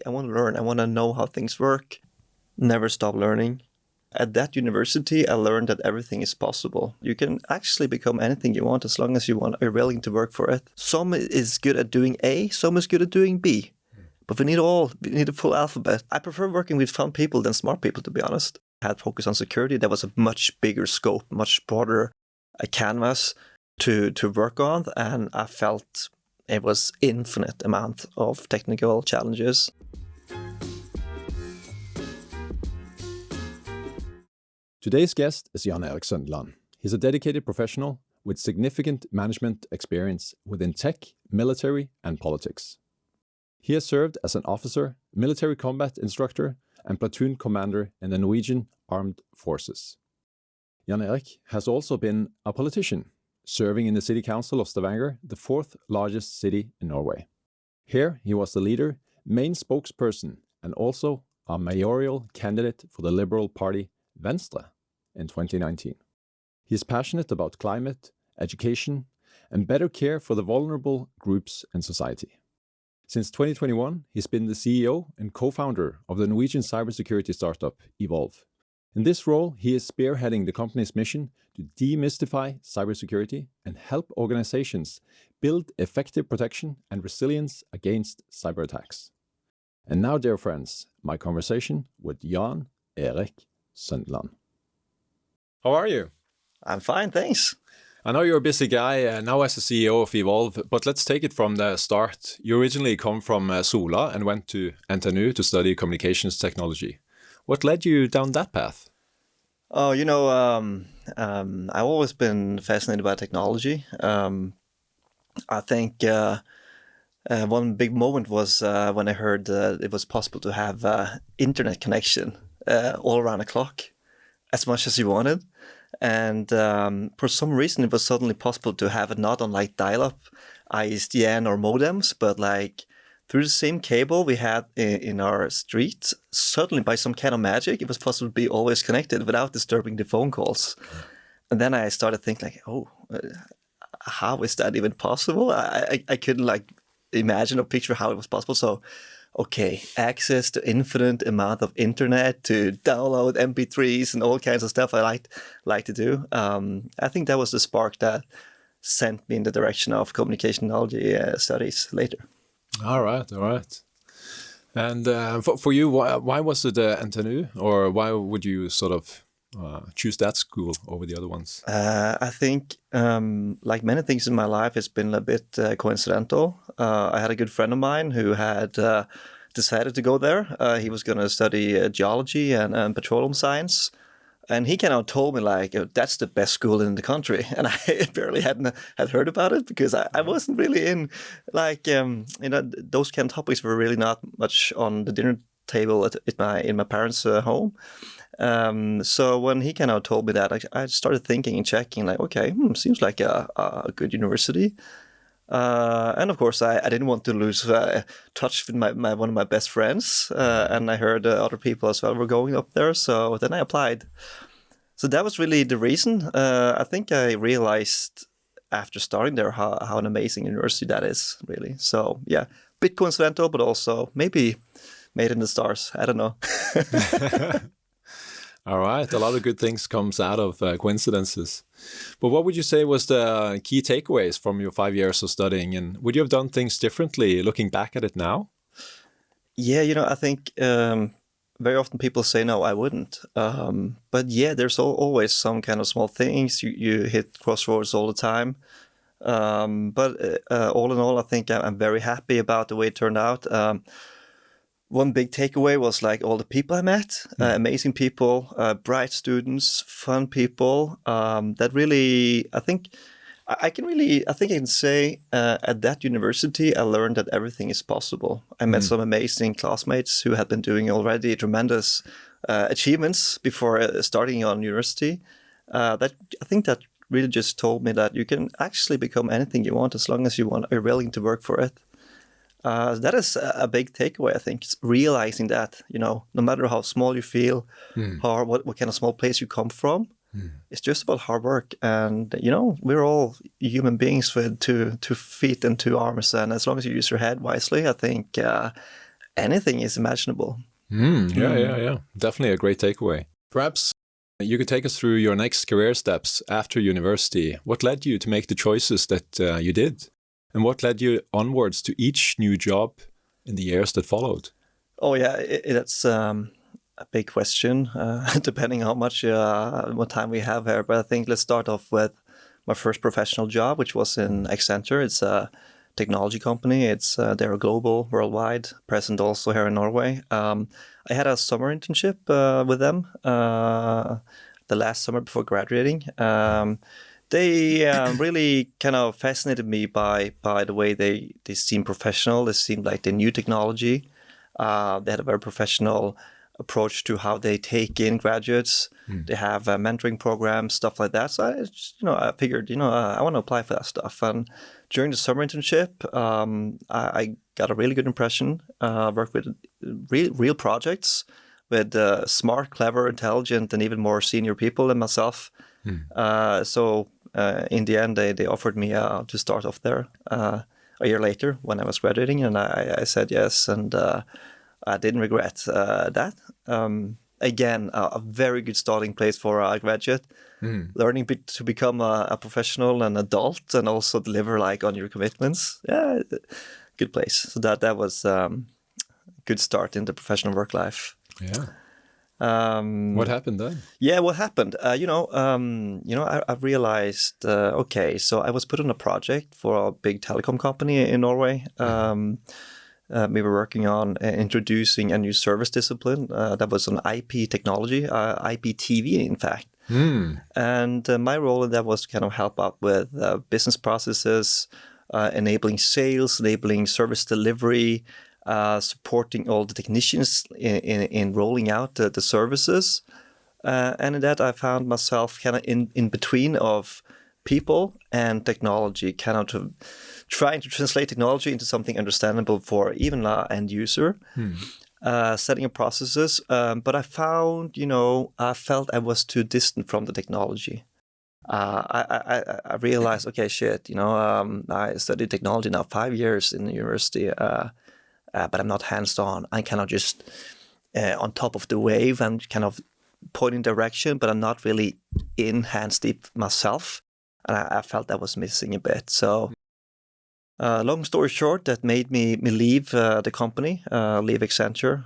I want to learn. I want to know how things work. Never stop learning. At that university, I learned that everything is possible. You can actually become anything you want as long as you're willing to work for it. Some is good at doing A, some is good at doing B. But we need a full alphabet. I prefer working with fun people than smart people, to be honest. I had focus on security. That was a much bigger scope, much broader canvas to work on. And I felt it was infinite amount of technical challenges. Today's guest is Jan Erik Søndeland. He's a dedicated professional with significant management experience within tech, military, and politics. He has served as an officer, military combat instructor, and platoon commander in the Norwegian Armed Forces. Jan Erik has also been a politician, serving in the city council of Stavanger, the fourth largest city in Norway. Here, he was the leader, main spokesperson, and also a mayoral candidate for the Liberal Party Venstre in 2019. He is passionate about climate, education, and better care for the vulnerable groups in society. Since 2021, he's been the CEO and co-founder of the Norwegian cybersecurity startup Ivolv. In this role, he is spearheading the company's mission to demystify cybersecurity and help organizations build effective protection and resilience against cyber attacks. And now, dear friends, my conversation with Jan Erik Søndeland. How are you? I'm fine, thanks. I know you're a busy guy now as the CEO of Ivolv, but let's take it from the start. You originally come from Sola and went to NTNU to study communications technology. What led you down that path? Oh, I've always been fascinated by technology. I think one big moment was when I heard it was possible to have internet connection all around the clock, as much as you wanted. And for some reason, it was suddenly possible to have it not on like dial-up, ISDN or modems, but like through the same cable we had in our street. Suddenly, by some kind of magic, it was possible to be always connected without disturbing the phone calls. And then I started thinking like, how is that even possible? I couldn't like imagine or picture how it was possible. So, okay, access to infinite amount of internet to download MP3s and all kinds of stuff I like to do. I think that was the spark that sent me in the direction of communication technology studies later. All right. And for you, why was it NTNU, or why would you sort of choose that school over the other ones? I think, like many things in my life, it's been a bit coincidental. I had a good friend of mine who had decided to go there. He was going to study geology and petroleum science. And he kind of told me like, that's the best school in the country. And I barely had heard about it because I wasn't really in like, those kind of topics were really not much on the dinner table in my parents' home. So when he kind of told me that, I started thinking and checking like, okay, seems like a good university. And of course, I didn't want to lose touch with my one of my best friends. And I heard other people as well were going up there. So then I applied. So that was really the reason. I think I realized after starting there how an amazing university that is, really. So yeah, bit coincidental, but also maybe made in the stars. I don't know. All right. A lot of good things comes out of coincidences. But what would you say was the key takeaways from your 5 years of studying? And would you have done things differently looking back at it now? Yeah, I think very often people say, no, I wouldn't. But yeah, there's always some kind of small things. You hit crossroads all the time. But all in all, I think I'm very happy about the way it turned out. One big takeaway was like all the people I met, amazing people, bright students, fun people. That really, I think I can say at that university, I learned that everything is possible. I met some amazing classmates who had been doing already tremendous achievements before starting on university. I think that really just told me that you can actually become anything you want as long as you're willing to work for it. That is a big takeaway, I think. It's realizing that, no matter how small you feel, or what kind of small place you come from, it's just about hard work. And, we're all human beings with two feet and two arms. And as long as you use your head wisely, I think anything is imaginable. Yeah. Definitely a great takeaway. Perhaps you could take us through your next career steps after university. What led you to make the choices that you did? And what led you onwards to each new job in the years that followed? Oh yeah, that's a big question, depending how much what time we have here. But I think let's start off with my first professional job, which was in Accenture. It's a technology company. They're global, worldwide, present also here in Norway. I had a summer internship with them the last summer before graduating. They really kind of fascinated me by the way they seemed professional. They seemed like they knew technology. They had a very professional approach to how they take in graduates. They have mentoring programs, stuff like that. So I figured, I want to apply for that stuff. And during the summer internship, I got a really good impression. Worked with real projects with smart, clever, intelligent, and even more senior people than myself. So in the end, they offered me to start off there a year later when I was graduating, and I said yes, and I didn't regret that. Again, a very good starting place for a graduate, learning to become a professional and adult, and also deliver on your commitments. Yeah, good place. So that was good start in the professional work life. Yeah. What happened then? Yeah, what happened? I realized, okay, so I was put on a project for a big telecom company in Norway. We were working on introducing a new service discipline that was on IP technology, IPTV, in fact. And my role in that was to kind of help out with business processes, enabling sales, enabling service delivery, supporting all the technicians in rolling out the services. And in that, I found myself kind of in between of people and technology, kind of trying to translate technology into something understandable for even an end user, setting up processes. But I found, I felt I was too distant from the technology. I realized, okay, shit, I studied technology now 5 years in the university, but I'm not hands-on. I cannot just on top of the wave and kind of pointing direction, but I'm not really in hands deep myself. And I felt that was missing a bit. So long story short, that made me leave the company, leave Accenture,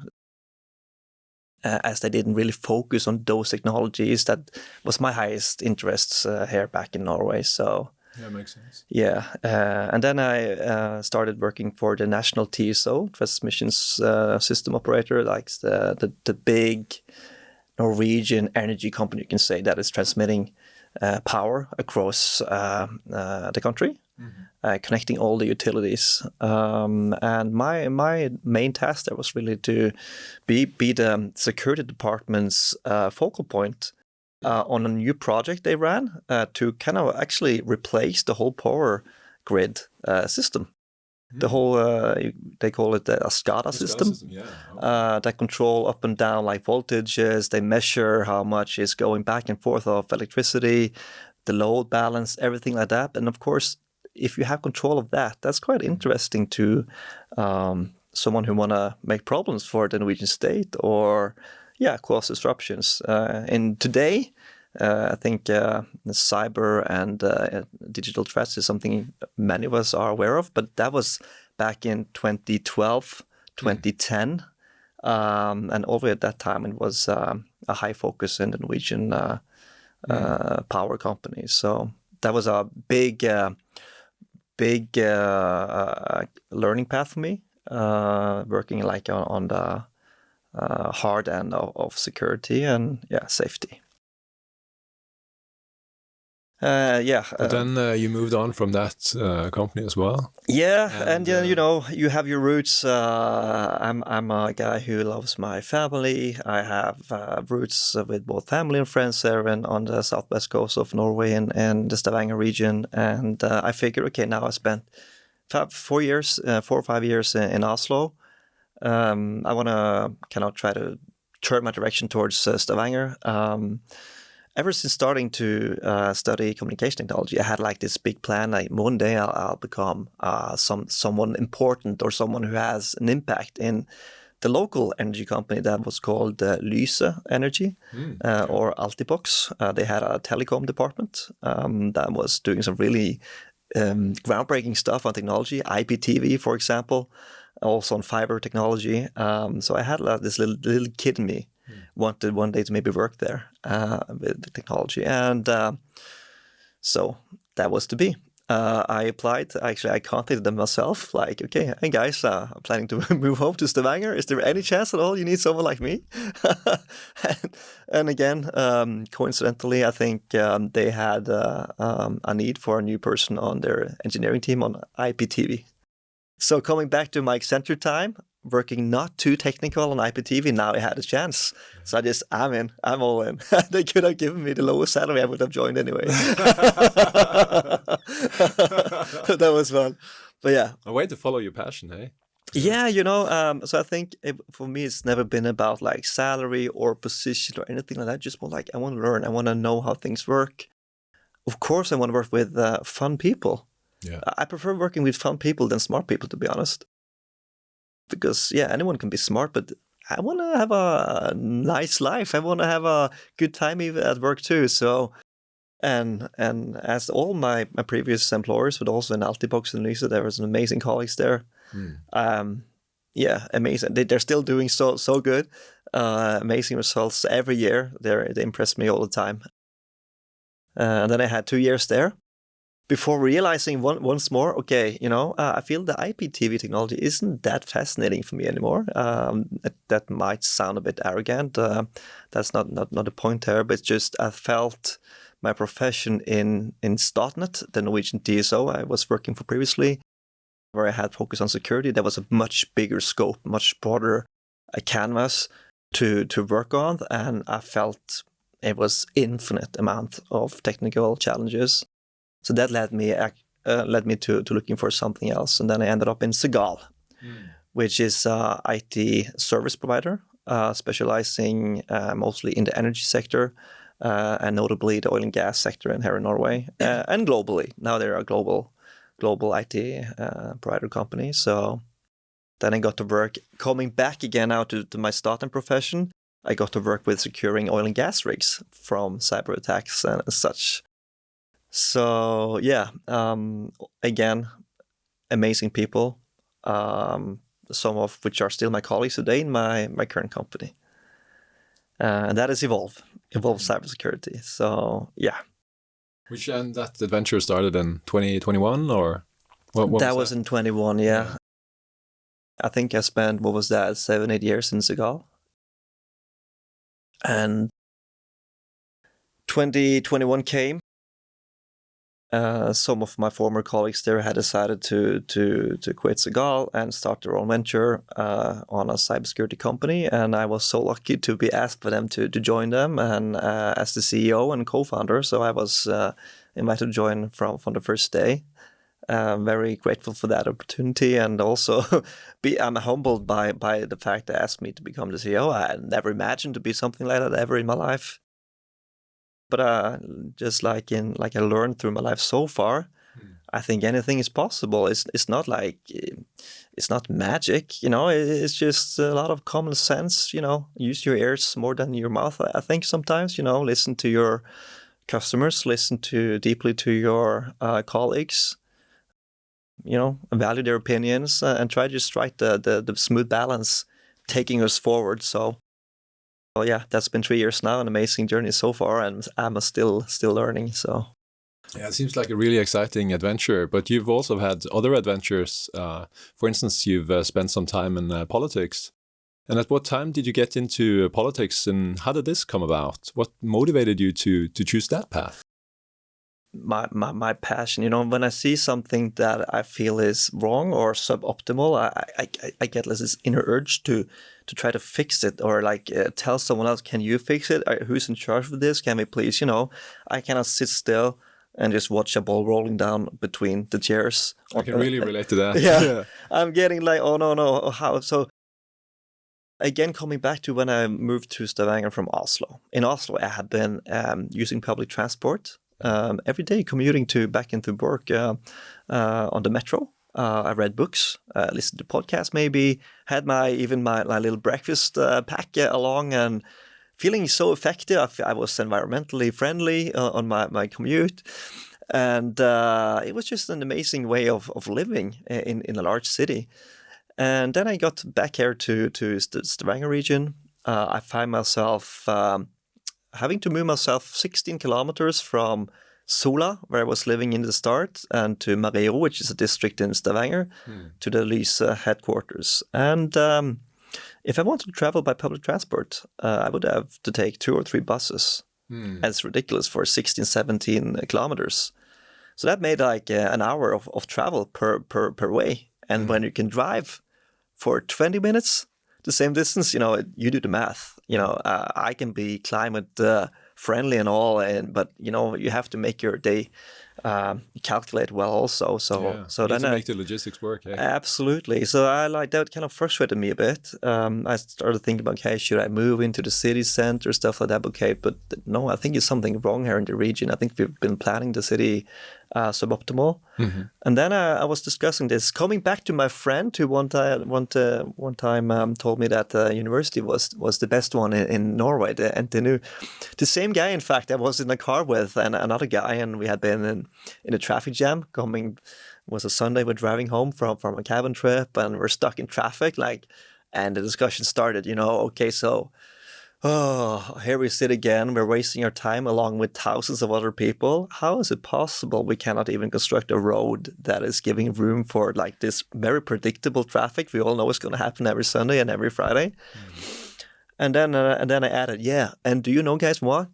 as they didn't really focus on those technologies. That was my highest interests here back in Norway. So that makes sense. Yeah. And then I started working for the national TSO, transmissions system operator, like the big Norwegian energy company, you can say, that is transmitting power across the country, connecting all the utilities. And my main task there was really to be the security department's focal point on a new project they ran to kind of actually replace the whole power grid system. The whole, they call it a SCADA system, that control up and down like voltages. They measure how much is going back and forth of electricity, the load balance, everything like that. And of course, if you have control of that, that's quite interesting to someone who want to make problems for the Norwegian state or, cause disruptions. And today, I think cyber and digital threats is something many of us are aware of, but that was back in 2012, 2010. And already at that time, it was a high focus in the Norwegian power companies. So that was a big learning path for me, working on the hard end of security and safety. But then you moved on from that company as well. Yeah, and you have your roots. I'm a guy who loves my family. I have roots with both family and friends there and on the southwest coast of Norway and the Stavanger region. And I figured, okay, now I spent 4 or 5 years in Oslo. I want to kind of try to turn my direction towards Stavanger. Ever since starting to study communication technology, I had like this big plan, like one day I'll become someone important or someone who has an impact in the local energy company that was called Lyse Energy or Altibox. They had a telecom department that was doing some really groundbreaking stuff on technology, IPTV, for example, also on fiber technology. So I had this little kid in me wanted one day to maybe work there with the technology. And so that was to be. I applied. Actually, I contacted them myself. Like, okay, hey guys, I'm planning to move home to Stavanger. Is there any chance at all you need someone like me? and again, coincidentally, I think they had a need for a new person on their engineering team on IPTV. So coming back to my Accenture time, working not too technical on IPTV, now I had a chance. So I'm in. I'm all in. They could have given me the lowest salary I would have joined anyway. That was fun. But yeah. A way to follow your passion, hey? Yeah, so I think for me, it's never been about like salary or position or anything like that. Just more like I want to learn. I want to know how things work. Of course, I want to work with fun people. Yeah. I prefer working with fun people than smart people, to be honest. Because, yeah, anyone can be smart, but I want to have a nice life. I want to have a good time even at work too. So, and as all my previous employers, but also in Altibox and Lyse, there was an amazing colleagues there. Yeah, amazing. They're still doing so good. Amazing results every year. They impress me all the time. And then I had 2 years there before realizing once more, okay, I feel the IPTV technology isn't that fascinating for me anymore. That might sound a bit arrogant. That's not the point there, but it's just I felt my profession in Statnett, the Norwegian TSO I was working for previously, where I had focus on security. There was a much bigger scope, much broader canvas to work on, and I felt it was infinite amount of technical challenges. So that led me to looking for something else, and then I ended up in Segal, which is IT service provider, specializing mostly in the energy sector, and notably the oil and gas sector here in Norway and globally. Now they're a global IT provider company. So then I got to work coming back again now to my starting profession. I got to work with securing oil and gas rigs from cyber attacks and such. So yeah, again, amazing people, some of which are still my colleagues today in my current company. And that is Ivolv Cybersecurity. So yeah. And that adventure started in 2021 or what that was in 21, yeah. I think I spent, 7-8 years in Segal. And 2021 came. Some of my former colleagues there had decided to quit Segal and start their own venture on a cybersecurity company, and I was so lucky to be asked for them to join them, and as the CEO and co-founder, so I was invited to join from the first day. Very grateful for that opportunity, and also I'm humbled by the fact they asked me to become the CEO. I had never imagined to be something like that ever in my life. But just like I learned through my life so far, I think anything is possible. It's not like it's not magic, It's just a lot of common sense, Use your ears more than your mouth. I think sometimes, listen to your customers, listen deeply to your colleagues, value their opinions, and try to strike the smooth balance, taking us forward. So. Oh yeah, that's been 3 years now, an amazing journey so far, and I'm still learning. So, yeah, it seems like a really exciting adventure. But you've also had other adventures. For instance, you've spent some time in politics. And at what time did you get into politics, and how did this come about? What motivated you to choose that path? My passion, when I see something that I feel is wrong or suboptimal, I get this inner urge to try to fix it, or tell someone else, can you fix it? Who's in charge of this? Can we please, I cannot sit still and just watch a ball rolling down between the chairs. I can really relate to that. Yeah. I'm getting like, oh no, how? So again, coming back to when I moved to Stavanger from Oslo. In Oslo, I had been using public transport every day, commuting back into work on the metro. I read books, listened to podcasts maybe, had my little breakfast pack along, and feeling so effective. I was environmentally friendly on my commute. And it was just an amazing way of living in a large city. And then I got back here to the Stavanger region. I find myself having to move myself 16 kilometers from Sola, where I was living in the start, and to mayoral, which is a district in Stavanger, to the Lyse headquarters. And if I wanted to travel by public transport, I would have to take 2 or 3 buses. And it's ridiculous for 16, 17 kilometers. So that made like an hour of travel per way. And when you can drive for 20 minutes, the same distance, you do the math. I can be climate friendly and all, but you have to make your day calculate well also. So then to make the logistics work. Yeah. Absolutely. So that kind of frustrated me a bit. I started thinking about, okay, should I move into the city center, stuff like that? Okay, but no, I think there's something wrong here in the region. I think we've been planning the city suboptimal. And then I was discussing this, coming back to my friend who one time told me that the university was the best one in Norway, the NTNU. The same guy, in fact, I was in a car with and another guy, and we had been in a traffic jam. Was a Sunday, we're driving home from a cabin trip, and we're stuck in traffic. And the discussion started. Okay, so. Oh, here we sit again. We're wasting our time along with thousands of other people. How is it possible we cannot even construct a road that is giving room for this very predictable traffic we all know is going to happen every Sunday and every Friday? And then I added, yeah. And do you know, guys, what?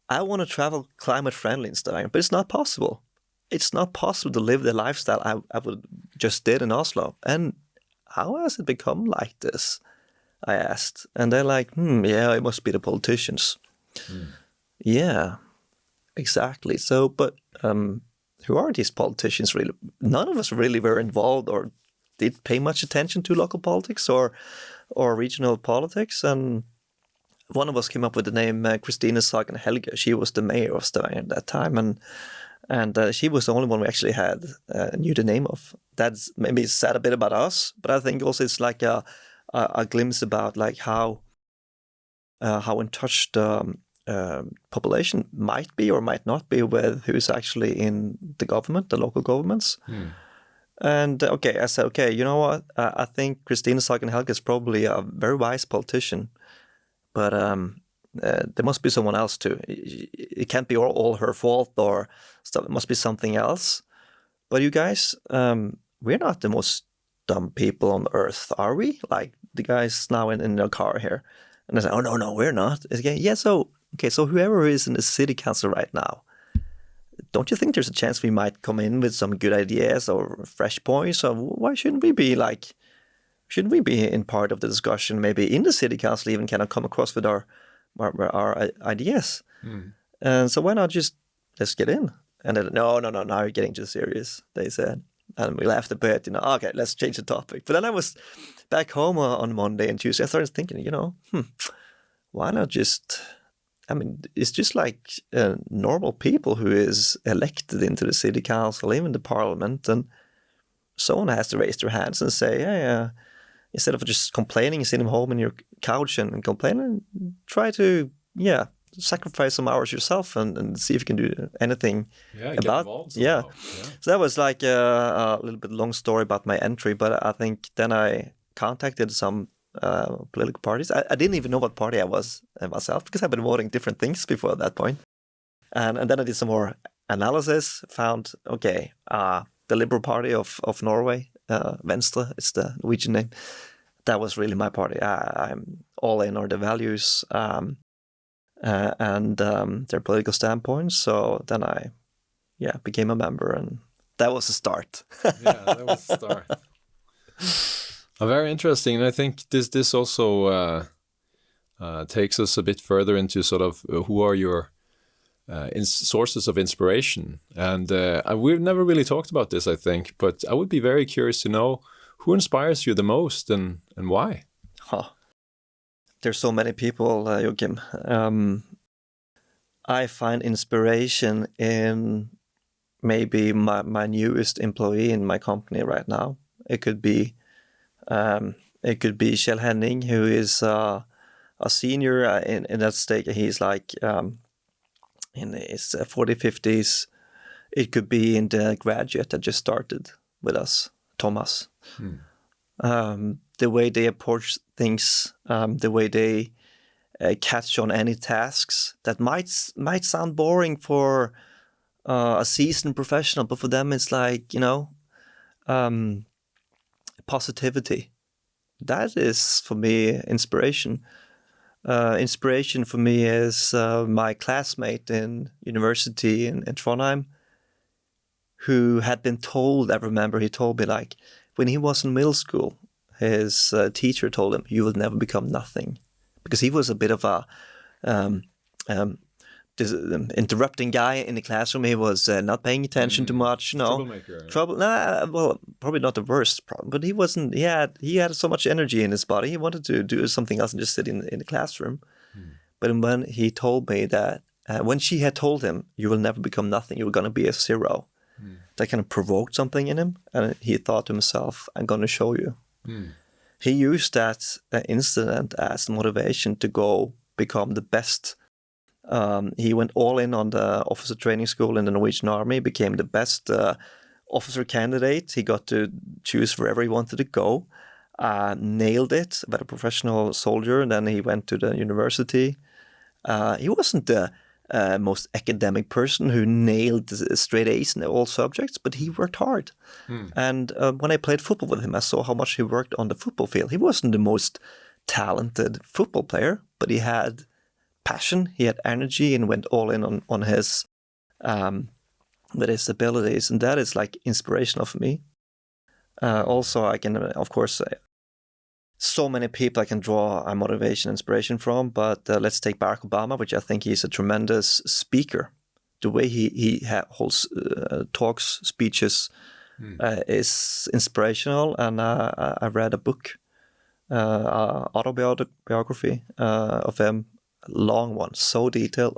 I want to travel climate friendly in Stavanger, but it's not possible. It's not possible to live the lifestyle I would just did in Oslo. And how has it become like this? I asked, and they're like, yeah, it must be the politicians. Yeah, exactly. So, but who are these politicians really? None of us really were involved or did pay much attention to local politics or regional politics. And one of us came up with the name Christine Sagen Helge. She was the mayor of Stavanger at that time, and she was the only one we actually had knew the name of. That's maybe said a bit about us, but I think also it's like a glimpse about how in touch the population might be or might not be with who's actually in the government, the local governments. And I said, okay, you know what? I think Christine Sagen Helge is probably a very wise politician, but there must be someone else too. It can't be all her fault or stuff. It must be something else. But you guys, we're not the most dumb people on earth, are we? Like the guys now in their car here. And I said, oh, no, we're not. Yeah, so whoever is in the city council right now, don't you think there's a chance we might come in with some good ideas or fresh points? Or why shouldn't we be in part of the discussion, maybe in the city council even kind of come across with our ideas? And so why not just, let's get in? And then, no, now you're getting too serious, they said. And we laughed a bit, okay, let's change the topic. But then I was back home on Monday and Tuesday. I started thinking, why not just, it's just like normal people who is elected into the city council, even the parliament, and someone has to raise their hands and say, yeah, instead of just complaining, sitting home in your couch and complaining, try to, sacrifice some hours yourself and see if you can do anything about it. Yeah. So that was like a little bit long story about my entry, but I think then I contacted some political parties. I didn't even know what party I was myself because I've been voting different things before that point. And then I did some more analysis, found, the Liberal Party of Norway, Venstre, it's the Norwegian name. That was really my party. I'm all in on the values and their political standpoints. So then I, became a member, and that was the start. That was the start. Very interesting. And I think this also takes us a bit further into sort of who are your sources of inspiration. And we've never really talked about this, I think, but I would be very curious to know who inspires you the most and why? There's so many people, Joachim. I find inspiration in maybe my newest employee in my company right now. It could be Kjell Henning, who is a senior in that stage. He's like in his 40s, 50s. It could be in the graduate that just started with us, Thomas. The way they approach things, the way they catch on any tasks that might sound boring for a seasoned professional, but for them it's like, positivity. That is for me inspiration. Inspiration for me is my classmate in university in Trondheim, who had been told, I remember he told me, like, when he was in middle school, his teacher told him, "You will never become nothing." Because he was a bit of a interrupting guy in the classroom. He was not paying attention too much, Troublemaker. Well, probably not the worst problem, but he wasn't. He had so much energy in his body. He wanted to do something else and just sit in the classroom. But when he told me that, when she had told him, "You will never become nothing. You're going to be a zero," that kind of provoked something in him, and he thought to himself, "I'm going to show you." He used that incident as motivation to go become the best. He went all in on the officer training school in the Norwegian Army, became the best officer candidate. He got to choose wherever he wanted to go, nailed it, but a professional soldier. And then he went to the university. He wasn't the most academic person who nailed straight A's in all subjects, but he worked hard. And when I played football with him, I saw how much he worked on the football field. He wasn't the most talented football player, but he had passion, he had energy, and went all in on his with his abilities, and that is like inspirational for me. Also, I can, of course, so many people I can draw a motivation, inspiration from, but let's take Barack Obama, which I think he's a tremendous speaker. The way he holds talks, speeches is inspirational, and I read a book, autobiography of him, long one, so detailed,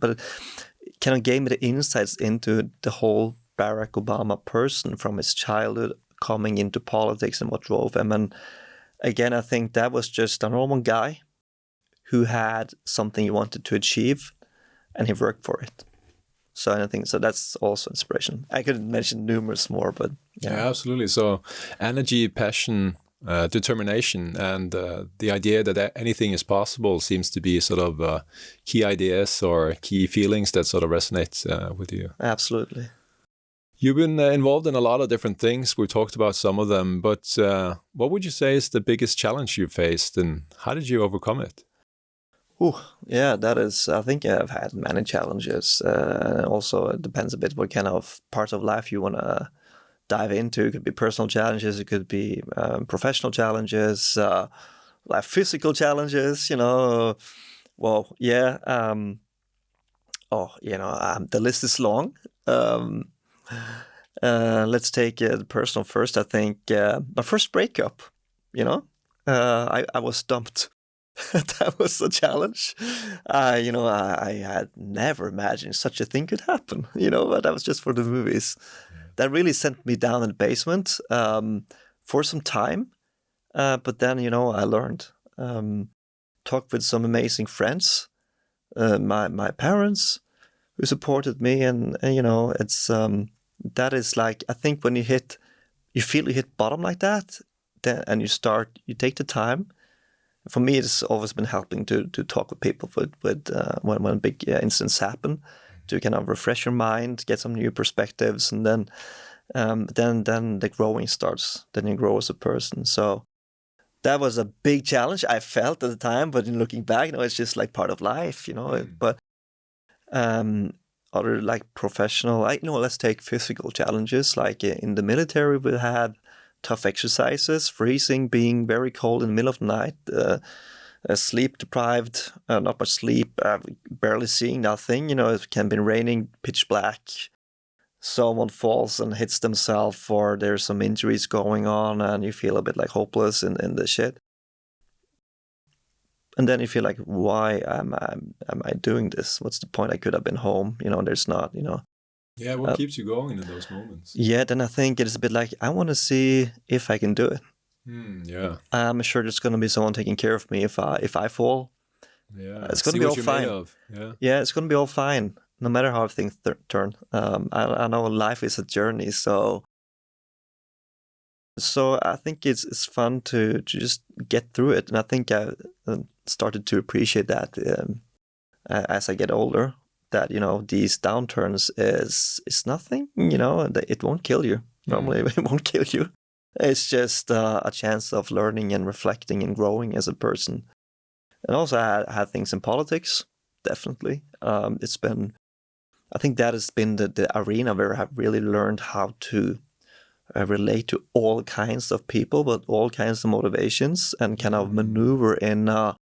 but it kind of gave me the insights into the whole Barack Obama person, from his childhood coming into politics and what drove him. And again, I think that was just a normal guy who had something he wanted to achieve, and he worked for it. So I think that's also inspiration. I could mention numerous more, but yeah, absolutely. So energy, passion, determination, and the idea that anything is possible seems to be sort of key ideas or key feelings that sort of resonate with you. Absolutely. You've been involved in a lot of different things. We've talked about some of them, but what would you say is the biggest challenge you faced, and how did you overcome it? Yeah, that is, I think I've had many challenges. Also, it depends a bit what kind of parts of life you want to dive into. It could be personal challenges, it could be professional challenges, like physical challenges, Well, yeah. The list is long. Let's take the personal first. I think my first breakup, I was dumped. That was a challenge. I had never imagined such a thing could happen, but that was just for the movies. That really sent me down in the basement for some time. But then, I learned. Talked with some amazing friends, my parents who supported me. And it's that is like, I think when you feel you hit bottom like that, then, and you take the time. For me, it's always been helping to talk with people when big incidents happen, to kind of refresh your mind, get some new perspectives, and then the growing starts. Then you grow as a person. So that was a big challenge I felt at the time, but in looking back, it's just like part of life, But other like professional, let's take physical challenges. Like in the military, we had tough exercises, freezing, being very cold in the middle of the night, sleep deprived, not much sleep, barely seeing nothing. It can be raining, pitch black. Someone falls and hits themselves, or there's some injuries going on, and you feel a bit like hopeless in the shit. And then you feel like, why am I doing this? What's the point? I could have been home. There's not. Yeah, what keeps you going in those moments? Yeah, then I think it is a bit like, I want to see if I can do it. Yeah. I'm sure there's going to be someone taking care of me if I fall. Yeah. It's going to See be what all you're made fine. of. Yeah. Yeah, it's going to be all fine, no matter how things turn. I know life is a journey, so I think it's fun to just get through it, and I think I started to appreciate that as I get older. That these downturns is nothing. It won't kill you. Normally, it won't kill you. It's just a chance of learning and reflecting and growing as a person. And also, I had things in politics. Definitely, I think that has been the arena where I have really learned how to relate to all kinds of people with all kinds of motivations, and kind of maneuver in a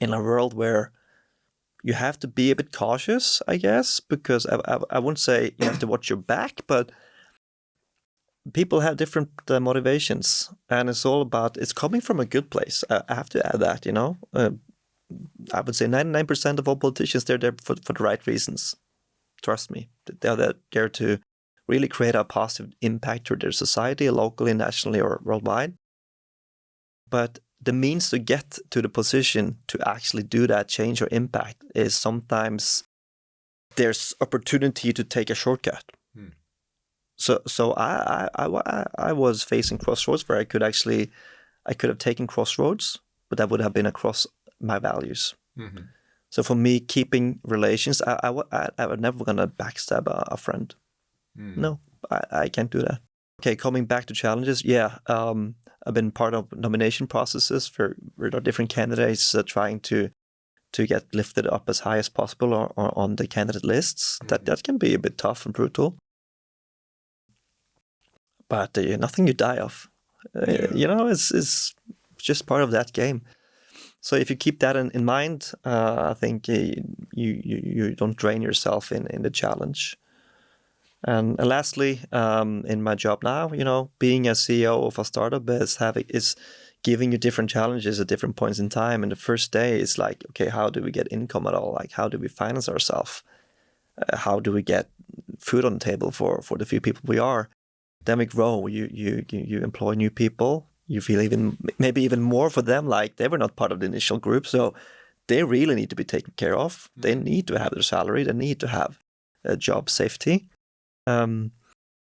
world where you have to be a bit cautious, I guess, because I wouldn't say you have to watch your back, but people have different motivations, and it's coming from a good place. I have to add that, I would say 99% of all politicians, they're there for the right reasons. Trust me, they're there to really create a positive impact to their society, locally, nationally, or worldwide. But the means to get to the position to actually do that change or impact is sometimes there's opportunity to take a shortcut. So I was facing crossroads where I could have taken crossroads, but that would have been across my values. So for me, keeping relations, I was never gonna backstab a friend. No, I can't do that. Okay, coming back to challenges, yeah, I've been part of nomination processes where there are different candidates trying to get lifted up as high as possible or on the candidate lists. That can be a bit tough and brutal. But nothing you die of. It's just part of that game. So if you keep that in mind, I think you don't drain yourself in the challenge. And lastly, in my job now, being a CEO of a startup is giving you different challenges at different points in time. And the first day is like, okay, how do we get income at all? Like, how do we finance ourselves? How do we get food on the table for the few people we are? Then we grow. You employ new people. You feel maybe even more for them. Like, they were not part of the initial group, so they really need to be taken care of. They need to have their salary. They need to have job safety. And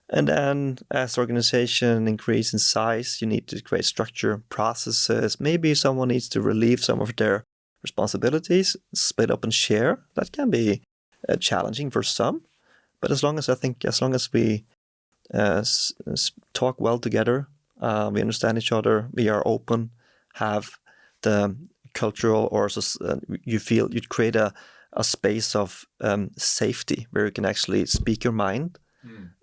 then as the organization increases in size, you need to create structure, processes. Maybe someone needs to relieve some of their responsibilities, split up and share. That can be challenging for some. But as long as we talk well together, we understand each other, we are open, have the cultural you create a space of safety where you can actually speak your mind.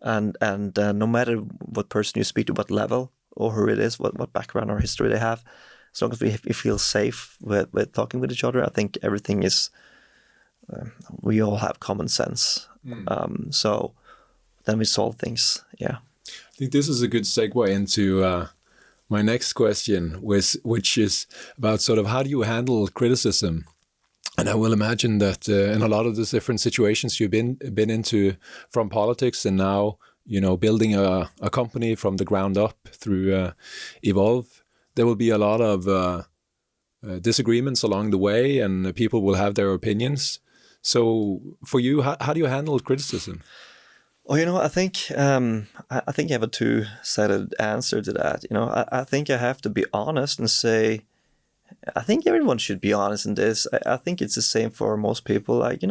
And no matter what person you speak to, what level or who it is, what background or history they have, as long as we feel safe with talking with each other, I think everything is. We all have common sense, so then we solve things. Yeah, I think this is a good segue into my next question, which is about sort of how do you handle criticism. And I will imagine that in a lot of the different situations you've been into, from politics and now, building a company from the ground up through Ivolv, there will be a lot of disagreements along the way, and people will have their opinions. So for you, how do you handle criticism? Well, I think I think I have a two-sided answer to that. I think I have to be honest and say, I think everyone should be honest in this. I think it's the same for most people. Like,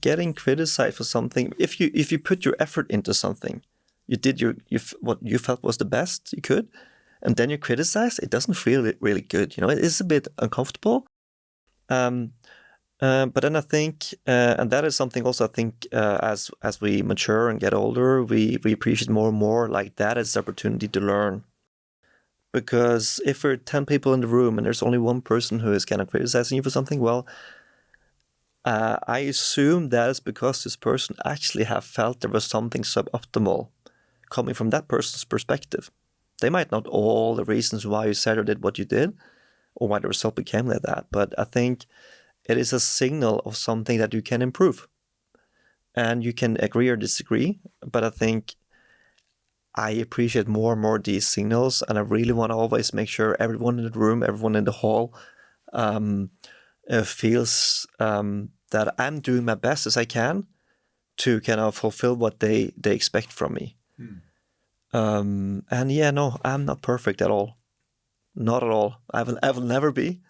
getting criticized for something. If you put your effort into something, you did what you felt was the best you could, and then you criticize, it doesn't feel really good. It is a bit uncomfortable. But then I think, and that is something also I think as we mature and get older, we appreciate more and more. Like, that is the opportunity to learn. Because if there are 10 people in the room and there's only one person who is kind of criticizing you for something, well, I assume that is because this person actually have felt there was something suboptimal coming from that person's perspective. They might not all the reasons why you said or did what you did, or why the result became like that, but I think it is a signal of something that you can improve. and you can agree or disagree, but I think I appreciate more and more these signals, and I really want to always make sure everyone in the room, everyone in the hall feels that I'm doing my best as I can to kind of fulfill what they expect from me. And yeah, no, I'm not perfect at all. Not at all. I will never be.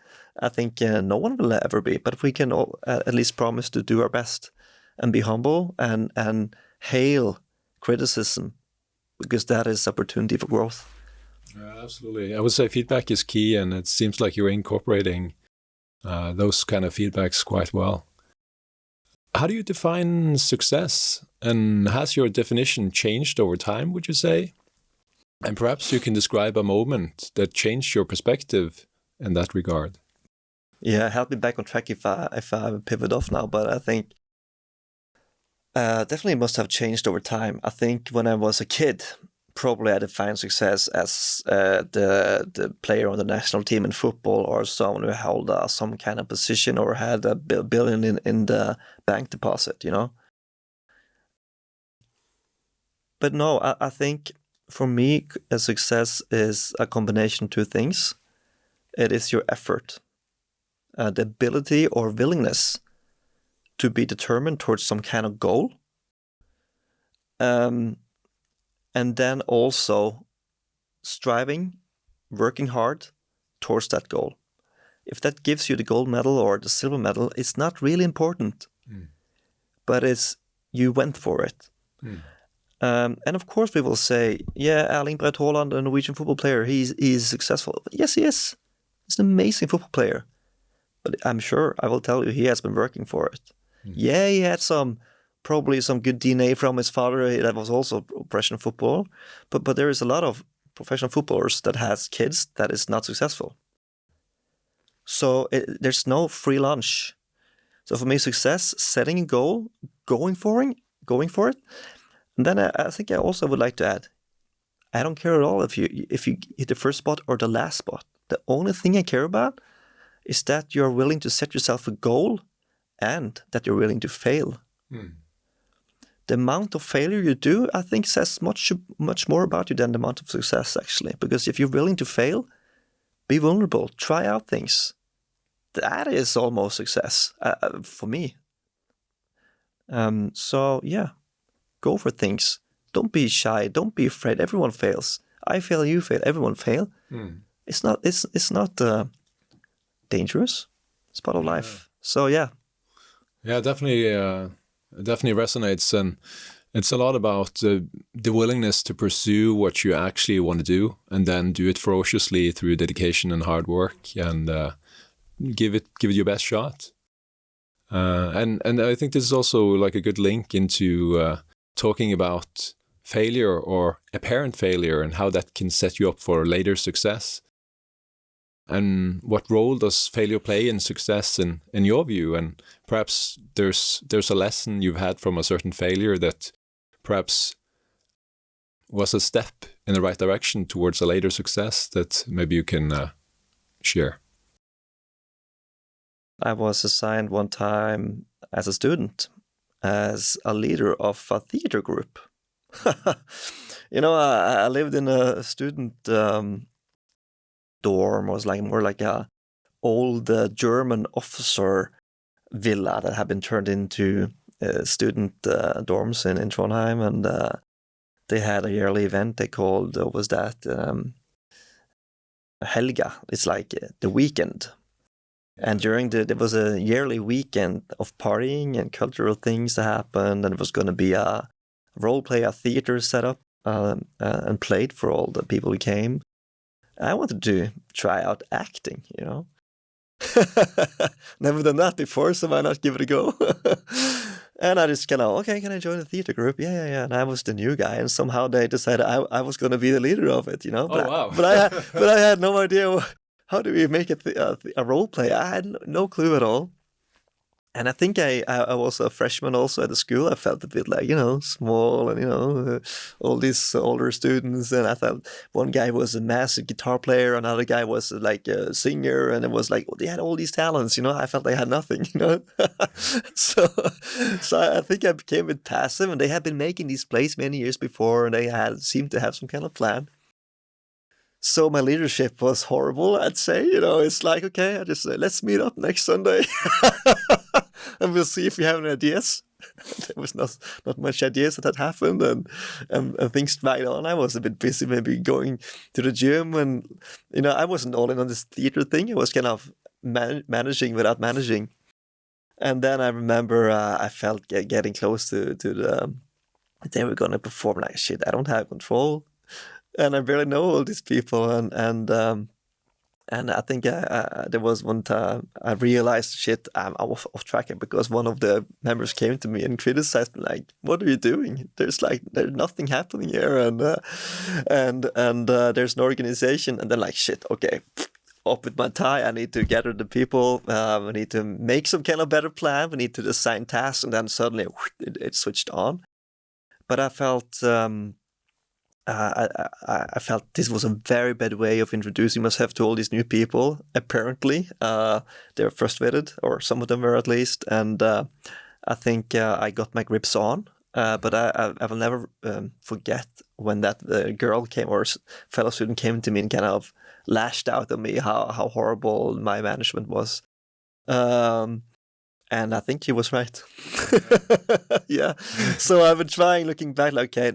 I think no one will ever be, but we can all, at least promise to do our best and be humble and hail criticism, because that is opportunity for growth. Absolutely. I would say feedback is key, and it seems like you're incorporating those kind of feedbacks quite well. How do you define success, and has your definition changed over time, would you say? And perhaps you can describe a moment that changed your perspective in that regard. Yeah, help me back on track if I pivot off now, but I think definitely must have changed over time. I think when I was a kid, probably I defined success as the player on the national team in football, or someone who held some kind of position or had a billion in the bank deposit, you know. But no, I think for me, a success is a combination of two things. It is your effort, the ability or willingness to be determined towards some kind of goal. And then also striving, working hard towards that goal. If that gives you the gold medal or the silver medal, it's not really important, but you went for it. And of course we will say, yeah, Erling Braut Haaland, a Norwegian football player, he's successful. Yes, he is. He's an amazing football player. But I'm sure I will tell you he has been working for it. Yeah, he had probably some good DNA from his father that was also professional football. But there is a lot of professional footballers that has kids that is not successful. So there's no free lunch. So for me, success, setting a goal, going for it. And then I think I also would like to add, I don't care at all if you hit the first spot or the last spot. The only thing I care about is that you're willing to set yourself a goal and that you're willing to fail. The amount of failure you do, I think, says much more about you than the amount of success, actually. Because if you're willing to fail, be vulnerable, try out things. That is almost success for me. So yeah, go for things. Don't be shy. Don't be afraid. Everyone fails. I fail. You fail. Everyone fail. It's not dangerous. It's part of life. So yeah. Yeah, definitely resonates, and it's a lot about the willingness to pursue what you actually want to do, and then do it ferociously through dedication and hard work, and give it your best shot. And I think this is also like a good link into talking about failure or apparent failure and how that can set you up for later success. And what role does failure play in success in your view? And perhaps there's a lesson you've had from a certain failure that perhaps was a step in the right direction towards a later success that maybe you can share. I was assigned one time as a student as a leader of a theater group. You know, I lived in a student dorm. Was like more like a old German officer villa that had been turned into student dorms in Trondheim, and they had a yearly event they called Helga. It's like the weekend. And during there was a yearly weekend of partying and cultural things that happened, and it was going to be a role play, a theater set up and played for all the people who came. I wanted to try out acting, you know. Never done that before, so why not give it a go? And I just kind of, okay, can I join the theater group? Yeah. And I was the new guy, and somehow they decided I was going to be the leader of it, you know. But wow! But I had no idea how do we make it a role play. I had no clue at all. And I think I was a freshman also at the school. I felt a bit like, small and, all these older students. And I thought one guy was a massive guitar player, another guy was like a singer. And it was like, they had all these talents, I felt they had nothing, so I think I became a bit passive, and they had been making these plays many years before, and they seemed to have some kind of plan. So my leadership was horrible, I'd say. It's like, okay, I just say, let's meet up next Sunday. And we'll see if we have any ideas. There was not much ideas that had happened, and things dragged on. I was a bit busy maybe going to the gym, and, I wasn't all in on this theater thing. I was kind of managing without managing. And then I remember I felt getting close to the they were going to perform, like, shit, I don't have control. And I barely know all these people, and I think there was one time I realized, shit, I'm off track, because one of the members came to me and criticized me, like, "What are you doing? There's nothing happening here, and there's no organization." And then, like, shit, okay, up with my tie. I need to gather the people. We need to make some kind of better plan. We need to assign tasks, and then suddenly it switched on. But I felt. I felt this was a very bad way of introducing myself to all these new people. Apparently, they were frustrated, or some of them were at least. And I think I got my grips on. But I will never forget when that girl came, or fellow student came to me and kind of lashed out at me how horrible my management was. And I think he was right. Yeah. So I've been trying, looking back, like, okay,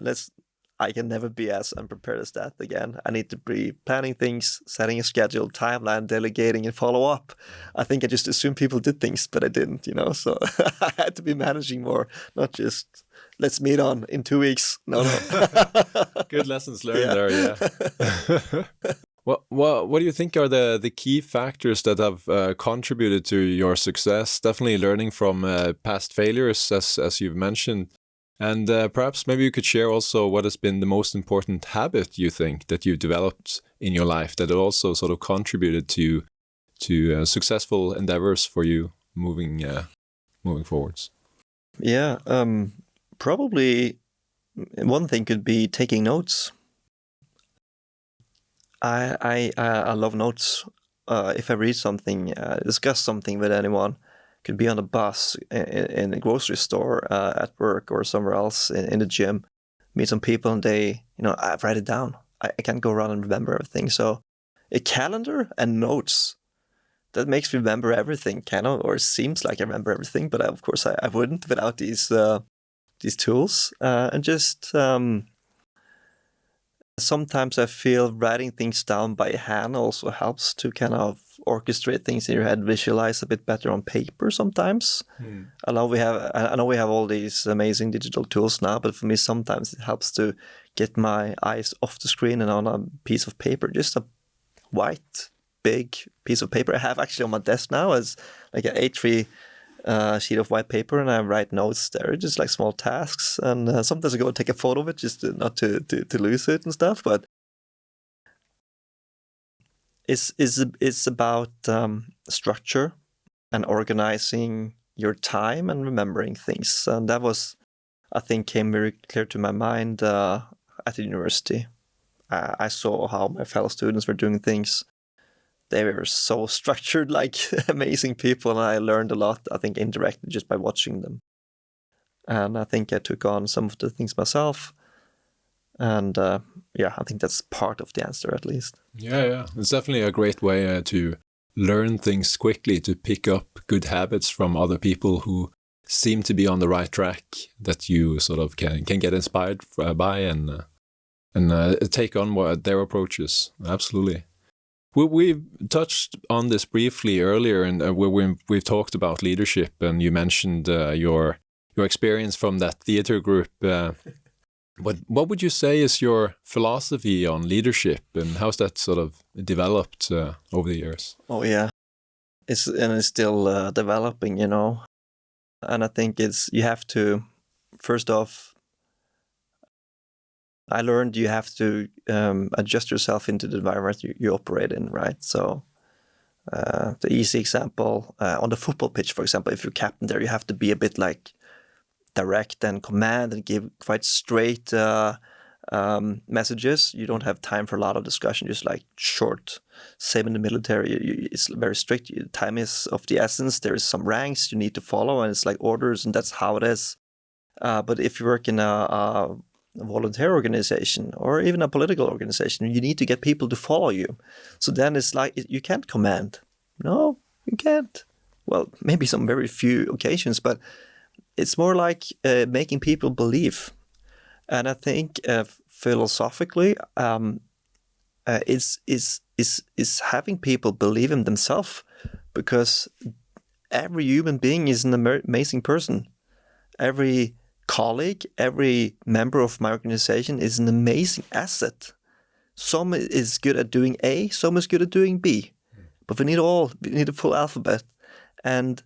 I can never be as unprepared as that again. I need to be planning things, setting a schedule, timeline, delegating, and follow up. I think I just assumed people did things, but I didn't, So I had to be managing more, not just, let's meet in 2 weeks. No. Good lessons learned there, yeah. What do you think are the key factors that have contributed to your success? Definitely learning from past failures, as you've mentioned. And perhaps maybe you could share also what has been the most important habit you think that you've developed in your life that also sort of contributed to successful endeavors for you moving forwards. Yeah, probably one thing could be taking notes. I love notes. If I read something, discuss something with anyone, could be on a bus, in a grocery store, at work, or somewhere else, in the gym, meet some people, and they, I write it down. I can't go around and remember everything. So a calendar and notes, that makes me remember everything, kind of, or it seems like I remember everything, but of course I wouldn't without these tools. And just sometimes I feel writing things down by hand also helps to kind of orchestrate things in your head, visualize a bit better on paper sometimes. I know we have all these amazing digital tools now, but for me sometimes it helps to get my eyes off the screen and on a piece of paper, just a white, big piece of paper I have actually on my desk now as like an A3 sheet of white paper, and I write notes there, just like small tasks. And sometimes I go and take a photo of it just not to lose it and stuff. But it's about structure and organizing your time and remembering things. And that was, I think, came very clear to my mind at the university. I saw how my fellow students were doing things. They were so structured, like amazing people, and I learned a lot, I think, indirectly just by watching them. And I think I took on some of the things myself. And I think that's part of the answer, at least. Yeah. It's definitely a great way to learn things quickly, to pick up good habits from other people who seem to be on the right track, that you sort of can get inspired by and take on their approaches. Absolutely. We've touched on this briefly earlier, and we've talked about leadership, and you mentioned your experience from that theater group. What would you say is your philosophy on leadership, and how's that sort of developed over the years? Oh yeah, it's still developing, And I think you have to, first off, I learned you have to adjust yourself into the environment you operate in, right? So The easy example, on the football pitch, for example, if you're captain there, you have to be a bit like direct and command and give quite straight messages. You don't have time for a lot of discussion, just like short. Same in the military, it's very strict. Time is of the essence. There is some ranks you need to follow, and it's like orders, and that's how it is. But if you work in a volunteer organization or even a political organization, you need to get people to follow you. So then it's like you can't command. No, you can't. Well, maybe some very few occasions, but it's more like making people believe. And I think philosophically, is having people believe in themselves, because every human being is an amazing person. Every colleague, every member of my organization is an amazing asset. Some is good at doing A, some is good at doing B, but we need a full alphabet. And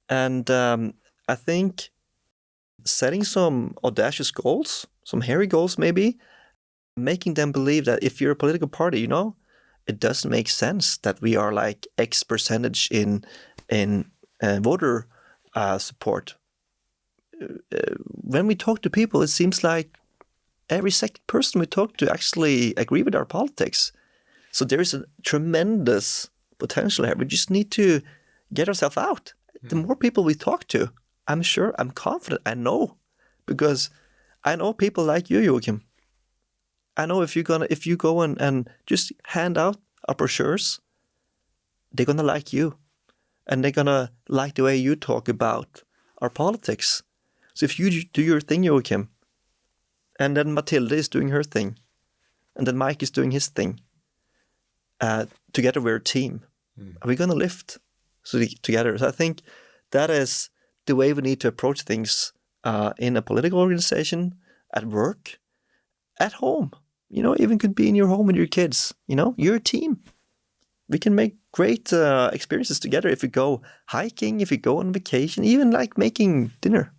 I think setting some audacious goals, some hairy goals maybe, making them believe that if you're a political party, it doesn't make sense that we are like X percentage in voter support. When we talk to people, it seems like every second person we talk to actually agree with our politics. So there is a tremendous potential here. We just need to get ourselves out. The more people we talk to, I'm confident, I know, because I know people like you, Joachim. I know if you go and just hand out our brochures, they're gonna like you, and they're gonna like the way you talk about our politics. So if you do your thing, Joachim, and then Matilda is doing her thing, and then Mike is doing his thing, together we're a team. Are we gonna lift together? So I think that is the way we need to approach things in a political organization, at work, at home. Even could be in your home with your kids. You're a team. We can make great experiences together if we go hiking, if we go on vacation, even like making dinner,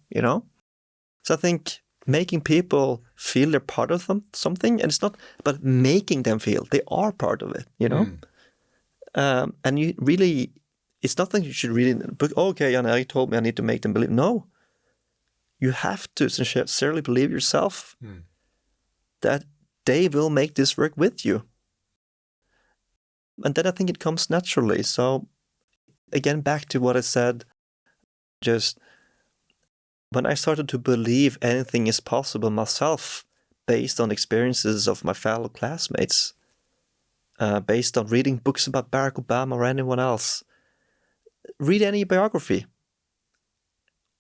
So I think making people feel they're part of something, and it's not about making them feel they are part of it, and you really, it's not that you should really, okay, Jan Erik told me I need to make them believe. No, you have to sincerely believe yourself that they will make this work with you. And then I think it comes naturally. So again, back to what I said, just when I started to believe anything is possible myself, based on experiences of my fellow classmates, based on reading books about Barack Obama or anyone else, read any biography.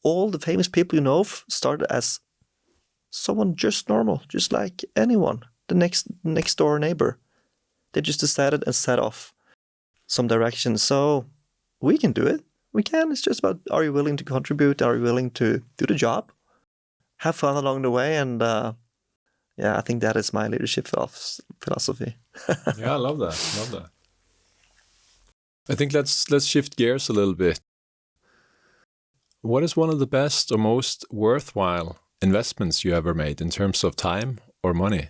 All the famous people you know of started as someone just normal, just like anyone, the next door neighbor. They just decided and set off some direction. So we can do it. We can. It's just about, are you willing to contribute? Are you willing to do the job? Have fun along the way. And I think that is my leadership philosophy. Yeah, I love that. I think let's shift gears a little bit. What is one of the best or most worthwhile investments you ever made in terms of time or money?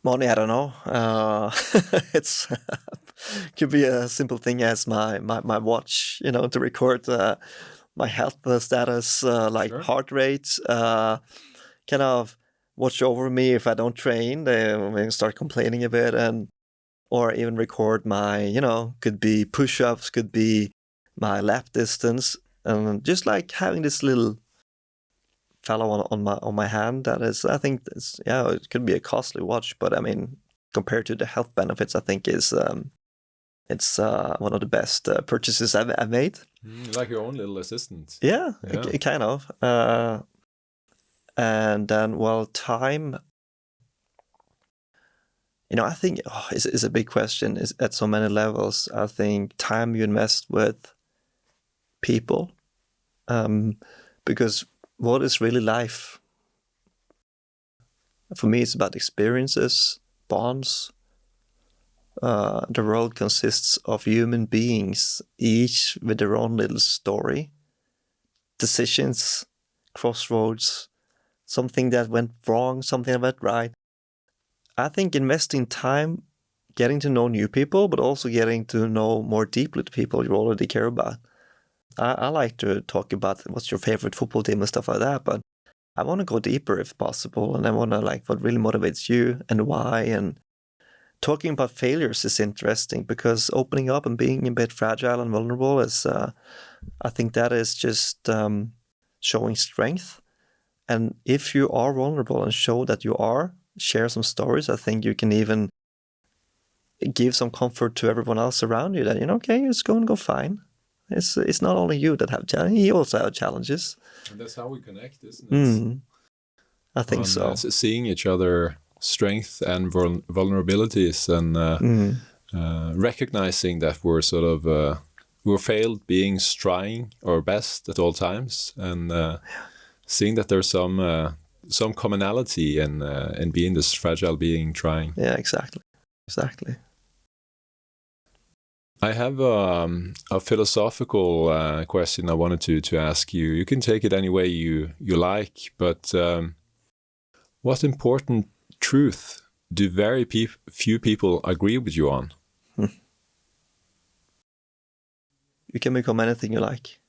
Money, I don't know. It's could be a simple thing as my watch, to record my health status, like Sure. heart rate, kind of watch over me if I don't train. They may start complaining a bit, or even record my, could be push-ups, could be my lap distance, and just like having this little fellow on my hand. That is, I think, it could be a costly watch, but I mean, compared to the health benefits, I think it's one of the best purchases I've made. Like your own little assistant. Yeah. Kind of. And then, well, time. I think is a big question. Is at so many levels. I think time you invest with people, because what is really life? For me, it's about experiences, bonds. The world consists of human beings, each with their own little story, decisions, crossroads, something that went wrong, something that went right. I think investing time getting to know new people, but also getting to know more deeply the people you already care about. I like to talk about what's your favorite football team and stuff like that, but I want to go deeper if possible, and I want to like what really motivates you and why. And talking about failures is interesting because opening up and being a bit fragile and vulnerable is, I think that is just showing strength. And if you are vulnerable and show that you are, share some stories, I think you can even give some comfort to everyone else around you that, okay, it's going to go fine. It's not only you that have challenges, you also have challenges. And that's how we connect, isn't it? I think so. Seeing each other strength and vulnerabilities and recognizing that we're sort of we're failed being trying our best at all times, and seeing that there's some commonality in being this fragile being trying. Yeah, exactly. I have a philosophical question I wanted to ask you. You can take it any way you like, but what important truth do very few people agree with you on? You can become anything you like.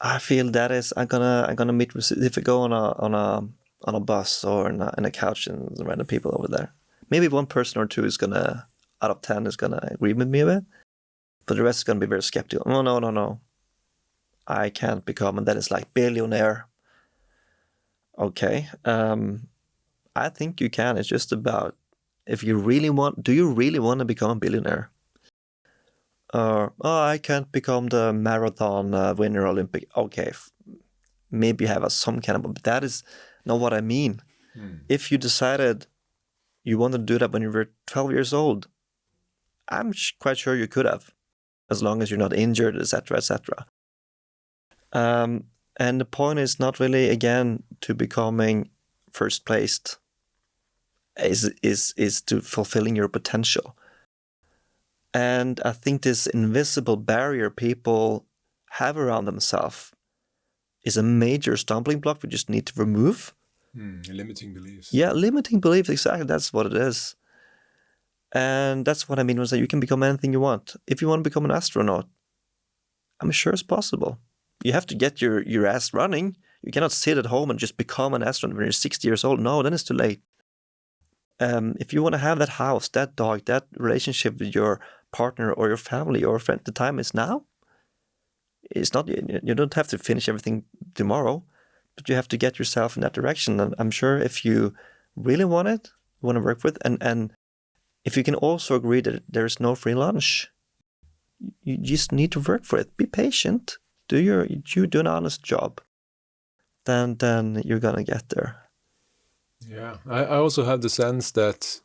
I feel that is I'm gonna meet with, if I go on a bus or in a couch and random people over there. Maybe one person or two is gonna, out of 10, is gonna agree with me a bit, but the rest is gonna be very skeptical. No. I can't become, and then it's like billionaire. Okay, I think you can. It's just about if you really want. Do you really want to become a billionaire? I can't become the marathon winner Olympic. Okay, maybe you have some kind of, but that is not what I mean. If you decided you wanted to do that when you were 12 years old, I'm quite sure you could have, as long as you're not injured, etc., etc. And the point is not really, again, to becoming first placed. Is to fulfilling your potential. And I think this invisible barrier people have around themselves is a major stumbling block we just need to remove. Limiting beliefs. Yeah, limiting beliefs, exactly. That's what it is. And that's what I mean when I say you can become anything you want. If you want to become an astronaut, I'm sure it's possible. You have to get your ass running. You cannot sit at home and just become an astronaut when you're 60 years old. No, then it's too late. If you want to have that house, that dog, that relationship with your partner or your family or friend, the time is now. It's not, you don't have to finish everything tomorrow, but you have to get yourself in that direction. And I'm sure if you really want it, you want to work with, and if you can also agree that there is no free lunch, you just need to work for it. Be patient. Do an honest job. Then you're gonna get there. Yeah, I also have the sense that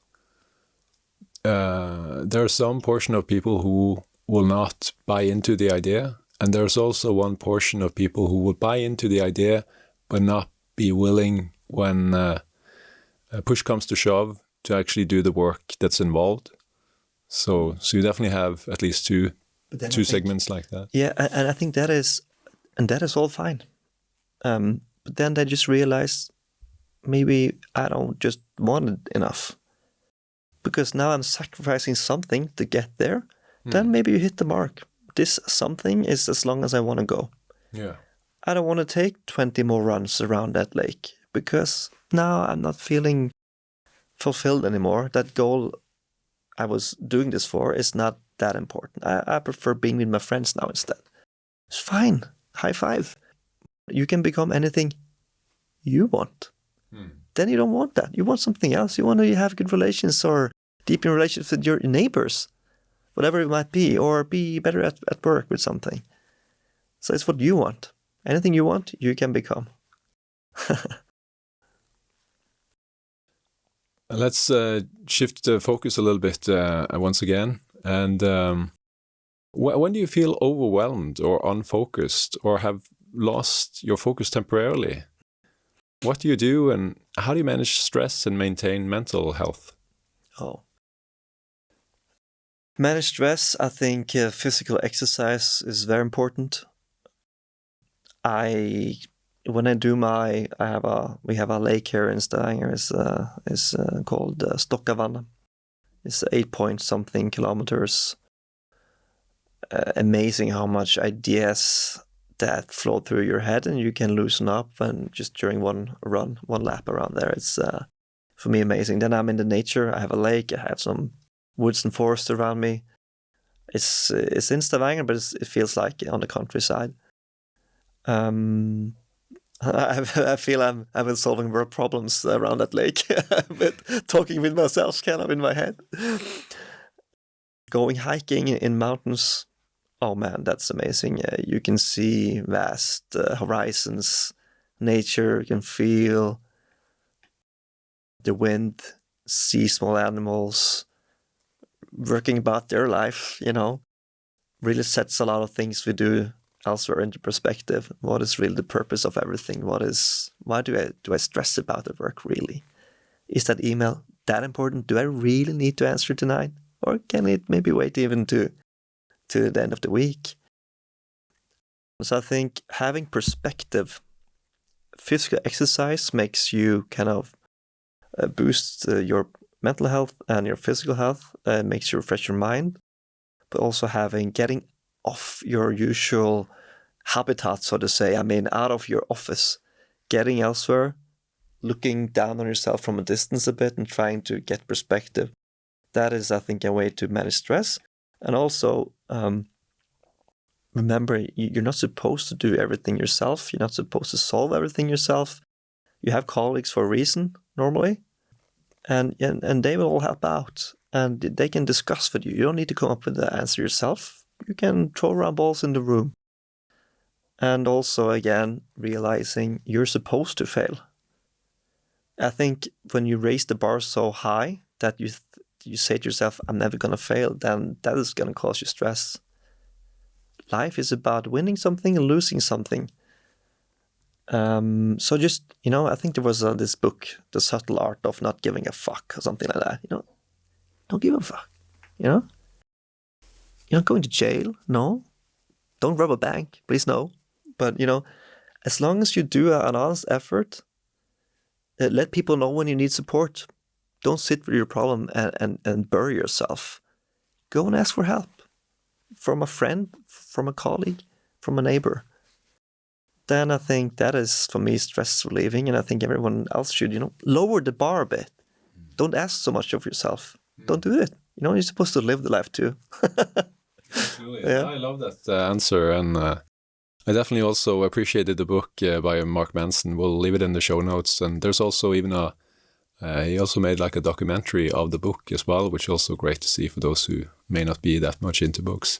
there are some portion of people who will not buy into the idea, and there's also one portion of people who will buy into the idea but not be willing when push comes to shove to actually do the work that's involved. So you definitely have at least two segments like that. Yeah, and I think that is all fine. But then they just realize, maybe I don't just want it enough. Because now I'm sacrificing something to get there. Then maybe you hit the mark. This something is as long as I want to go. Yeah. I don't want to take 20 more runs around that lake because now I'm not feeling fulfilled anymore. That goal I was doing this for is not that important. I prefer being with my friends now instead. It's fine. High five. You can become anything you want. Then you don't want that. You want something else. You want to have good relations or deepen relationships with your neighbors, whatever it might be, or be better at work with something. So it's what you want. Anything you want, you can become. Let's shift the focus a little bit once again. And when do you feel overwhelmed or unfocused or have lost your focus temporarily? What do you do and how do you manage stress and maintain mental health? Manage stress, I think physical exercise is very important. We have a lake here in Stavanger is called Stokkavannet. It's 8 point something kilometers. Amazing how much ideas that flow through your head, and you can loosen up and just during one lap around there. It's for me amazing. Then I'm in the nature. I have a lake. I have some woods and forest around me. It's in Stavanger, but it feels like on the countryside. I feel I've been solving world problems around that lake, but talking with myself kind of in my head. Going hiking in mountains, oh man, that's amazing. You can see vast horizons, nature, you can feel the wind, see small animals, working about their life, really sets a lot of things we do elsewhere into perspective. What is really the purpose of everything? Why do I stress about the work really? Is that email that important? Do I really need to answer tonight? Or can it maybe wait even to the end of the week? So I think having perspective, physical exercise makes you kind of boost your mental health and your physical health, makes you refresh your mind, but also getting off your usual habitat, so to say. I mean, out of your office, getting elsewhere, looking down on yourself from a distance a bit and trying to get perspective. That is, I think, a way to manage stress. And also, remember, you're not supposed to do everything yourself. You're not supposed to solve everything yourself. You have colleagues for a reason, normally, and they will all help out. And they can discuss with you. You don't need to come up with the answer yourself. You can throw around balls in the room. And also, again, realizing you're supposed to fail. I think when you raise the bar so high that you say to yourself, I'm never going to fail, then that is going to cause you stress. Life is about winning something and losing something. So just, I think there was this book, The Subtle Art of Not Giving a Fuck, or something like that. Don't give a fuck, You're not going to jail, no. Don't rob a bank, please no. But, as long as you do an honest effort, let people know when you need support. Don't sit with your problem and bury yourself. Go and ask for help from a friend, from a colleague, from a neighbor. Then I think that is, for me, stress relieving, and I think everyone else should, lower the bar a bit. Don't ask so much of yourself. Don't do it. You're supposed to live the life too. Absolutely. Yeah. I love that answer, and I definitely also appreciated the book by Mark Manson. We'll leave it in the show notes, and there's also even he also made like a documentary of the book as well, which is also great to see for those who may not be that much into books.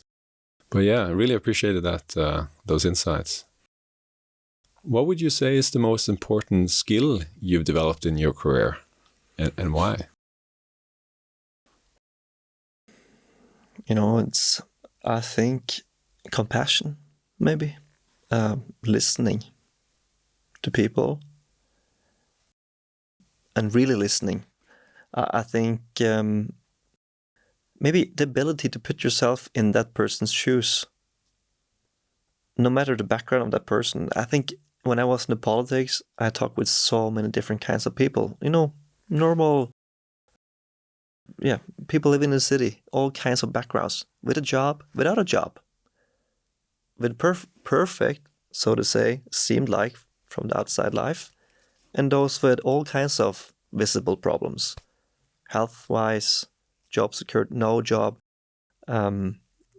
But yeah, I really appreciated that those insights. What would you say is the most important skill you've developed in your career, and why? It's, I think, compassion, maybe. Listening to people and really listening. I think maybe the ability to put yourself in that person's shoes, no matter the background of that person. I think when I was in the politics, I talked with so many different kinds of people, normal, people living in the city, all kinds of backgrounds, with a job, without a job, with perfect, so to say, seemed like from the outside life, and those with all kinds of visible problems, health-wise, job security, no job,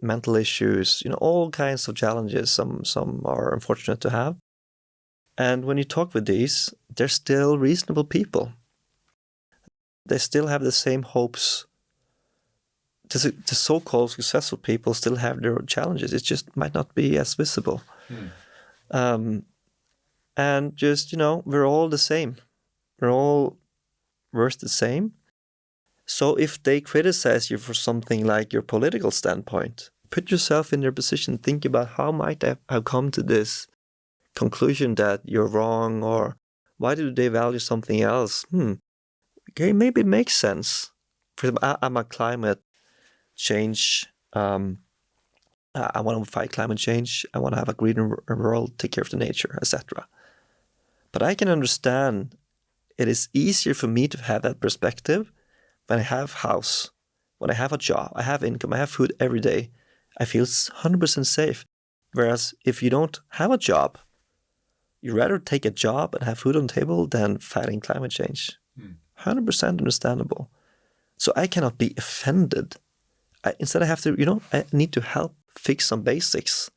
mental issues, all kinds of challenges. Some are unfortunate to have. And when you talk with these, they're still reasonable people. They still have the same hopes. The so-called successful people still have their challenges. It just might not be as visible. And just, we're all the same. We're all worth the same. So if they criticize you for something like your political standpoint, put yourself in their position. Think about how might I have come to this conclusion that you're wrong, or why do they value something else? Okay, maybe it makes sense. For example, I'm a climate change. I want to fight climate change. I want to have a greener world, take care of the nature, etc. But I can understand it is easier for me to have that perspective when I have house when I have a job, I have income, I have food every day, I feel 100% safe. Whereas if you don't have a job, you'd rather take a job and have food on the table than fighting climate change. 100% understandable. So I cannot be offended. Instead I have to, I need to help fix some basics.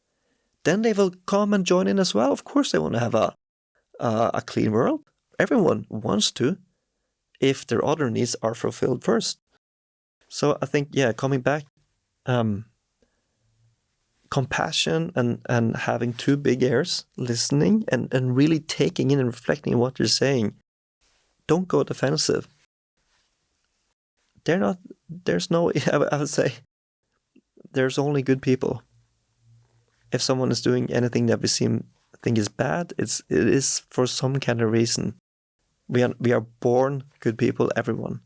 Then they will come and join in as well. Of course they want to have a clean world. Everyone wants to, if their other needs are fulfilled first. So I think, coming back, compassion and having two big ears, listening and really taking in and reflecting on what you're saying. Don't go defensive. I would say, there's only good people. If someone is doing anything that we think is bad, it is for some kind of reason. We are born good people, everyone.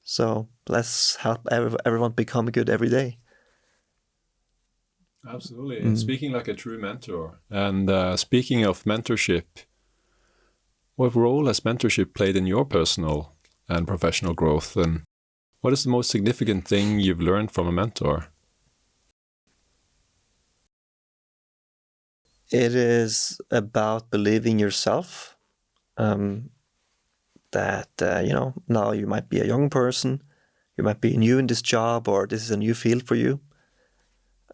So let's help everyone become good every day. Absolutely. Speaking like a true mentor. And speaking of mentorship, what role has mentorship played in your personal and professional growth? And what is the most significant thing you've learned from a mentor? It is about believing yourself. That, now you might be a young person, you might be new in this job, or this is a new field for you.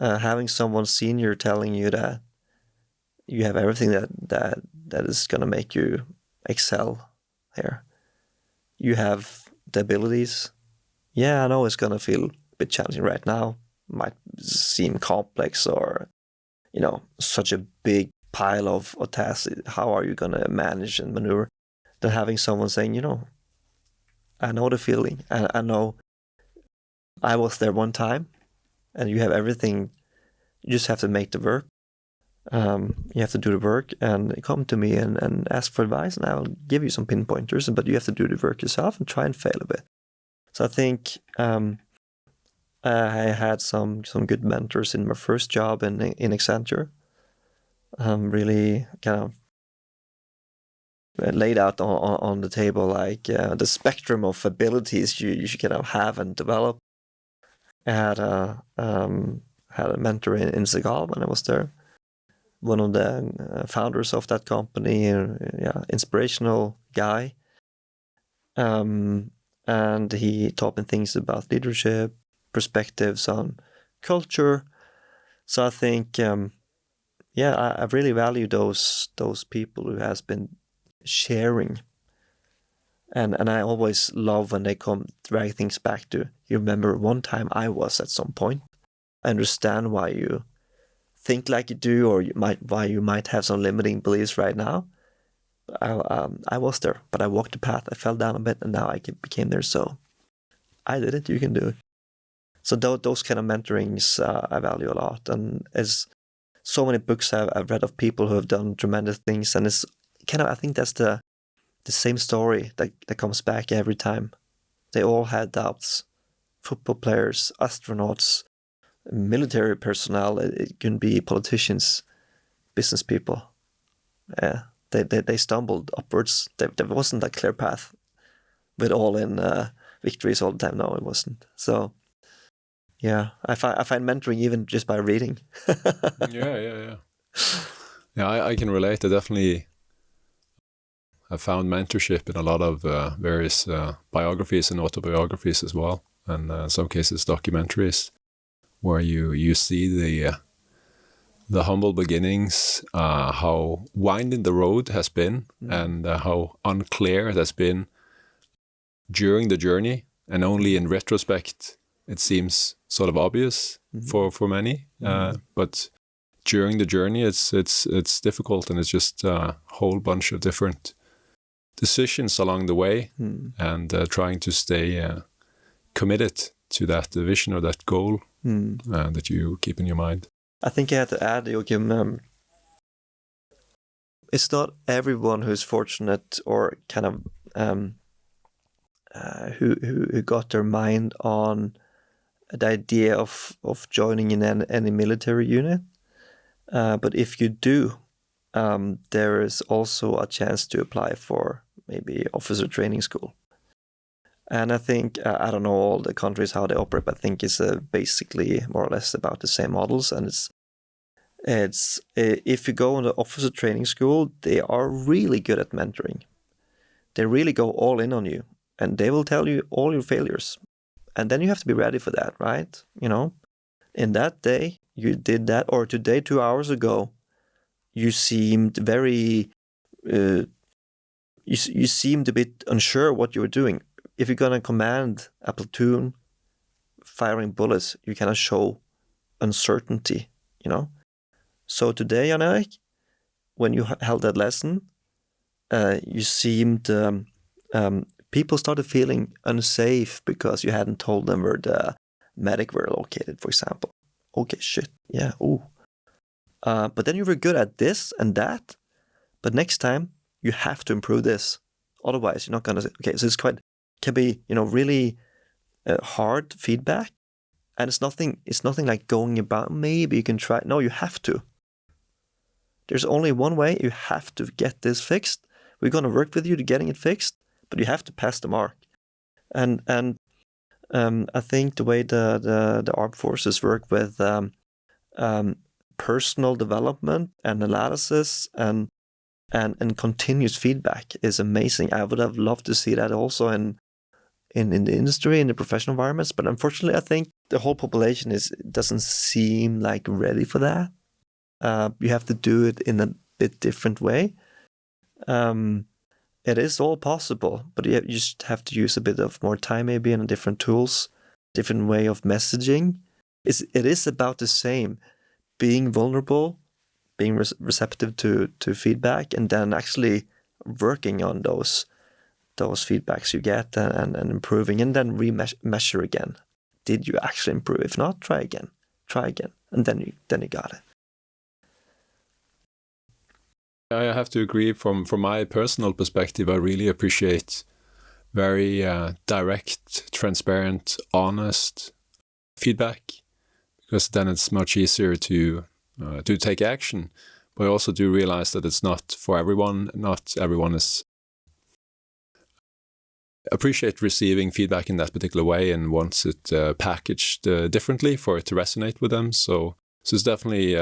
Having someone senior telling you that you have everything that is going to make you excel here. You have the abilities. Yeah, I know it's going to feel a bit challenging right now. Might seem complex or, such a big pile of tasks. How are you going to manage and maneuver? Then having someone saying, I know the feeling. I know I was there one time, and you have everything. You just have to make the work. You have to do the work and come to me and ask for advice, and I will give you some pinpointers, but you have to do the work yourself and try and fail a bit. So I think I had some good mentors in my first job in Accenture. Really kind of laid out on the table like the spectrum of abilities you should kind of have and develop. I had a mentor in Segal when I was there. One of the founders of that company, inspirational guy. And he taught me things about leadership, perspectives on culture. So I think, I really value those people who has been sharing. And I always love when they drag things back to, you remember one time I was at some point. I understand why you think like you do, or why you might have some limiting beliefs right now. I was there, but I walked the path. I fell down a bit, and now I became there. So I did it. You can do it. So those kind of mentorings I value a lot, and as so many books I've read of people who have done tremendous things, and it's kind of, I think that's the same story that comes back every time. They all had doubts. Football players, astronauts, military personnel. It can be politicians, business people. Yeah, they stumbled upwards. There wasn't a clear path with all-in victories all the time. No, it wasn't. So, yeah, I find mentoring even just by reading. Yeah. I can relate. I definitely have found mentorship in a lot of various biographies and autobiographies as well, and in some cases documentaries, where you see the humble beginnings, how winding the road has been, and how unclear it has been during the journey, and only in retrospect it seems sort of obvious for many. But during the journey, it's difficult, and it's just a whole bunch of different decisions along the way, and trying to stay committed to that vision or that goal that you keep in your mind. I think I had to add, Joachim, it's not everyone who's fortunate or kind of who got their mind on the idea of joining in any military unit. But if you do, there is also a chance to apply for maybe officer training school. And I think, I don't know all the countries, how they operate, but I think it's basically more or less about the same models. And it's if you go on the officer training school, they are really good at mentoring. They really go all in on you, and they will tell you all your failures. And then you have to be ready for that, right? In that day, you did that, or today, 2 hours ago, you seemed very, you seemed a bit unsure what you were doing. If you're going to command a platoon firing bullets, you cannot show uncertainty, So today, Jan Erik, when you held that lesson, you seemed, people started feeling unsafe because you hadn't told them where the medic were located, for example. Okay, shit, yeah, ooh. But then you were good at this and that, but next time you have to improve this. Otherwise, you're not gonna. Okay, so can be really hard feedback, and it's nothing like going about. Maybe you can try. No, you have to. There's only one way. You have to get this fixed. We're gonna work with you to getting it fixed, but you have to pass the mark. And I think the way the armed forces work with personal development and analysis and continuous feedback is amazing. I would have loved to see that also in the industry, in the professional environments, but unfortunately, I think the whole population doesn't seem like ready for that. You have to do it in a bit different way. It is all possible, but you just have to use a bit of more time, maybe, and different tools, different way of messaging. It is about the same, being vulnerable, being receptive to feedback, and then actually working on those feedbacks you get and improving, and then measure again. Did you actually improve? If not, try again, and then you got it. I have to agree. From my personal perspective, I really appreciate very direct, transparent, honest feedback, because then it's much easier to take action. But I also do realize that it's not for everyone. Not everyone is appreciate receiving feedback in that particular way and wants it packaged differently for it to resonate with them. So it's definitely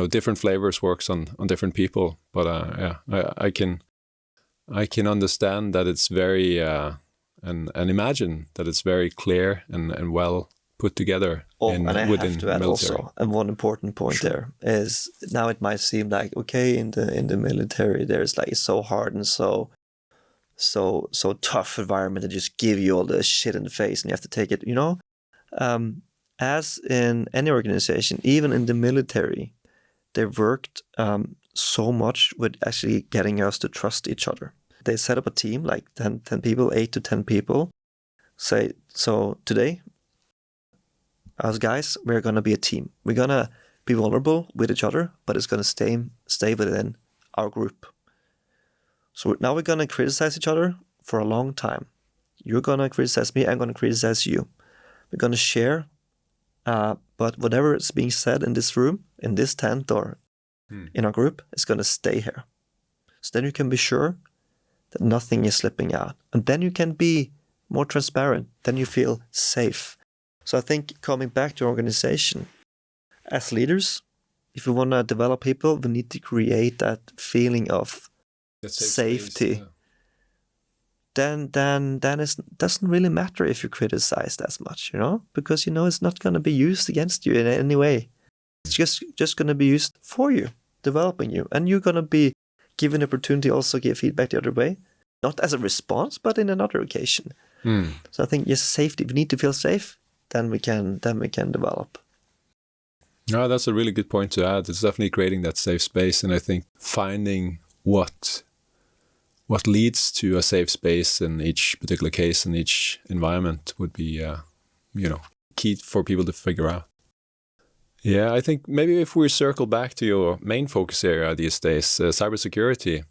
different flavors works on different people. But I can understand that it's very and imagine that it's very clear and well put together. And I have to add military. also, and one important point there is, now it might seem like, okay, in the military, there's like, it's so hard and so tough environment to just give you all the shit in the face and you have to take it, as in any organization, even in the military, they worked so much with actually getting us to trust each other. They set up a team, like 10 people, 8 to 10 people, say, so today, us guys, we're going to be a team. We're going to be vulnerable with each other, but it's going to stay within our group. So now we're going to criticize each other for a long time. You're going to criticize me, I'm going to criticize you. We're going to share, but whatever is being said in this room, in this tent, or in our group, is going to stay here. So then you can be sure that nothing is slipping out. And then you can be more transparent. Then you feel safe. So I think, coming back to organization, as leaders, if we want to develop people, we need to create that feeling of safety. Space, Then it doesn't really matter if you're criticized as much, because it's not going to be used against you in any way. It's just going to be used for you, developing you, and you're going to be given the opportunity to also give feedback the other way, not as a response, but in another occasion. So I think, yes, safety. We need to feel safe. Then we can develop. No, that's a really good point to add. It's definitely creating that safe space, and I think finding what leads to a safe space in each particular case, in each environment, would be key for people to figure out. Yeah, I think maybe if we circle back to your main focus area these days, cybersecurity,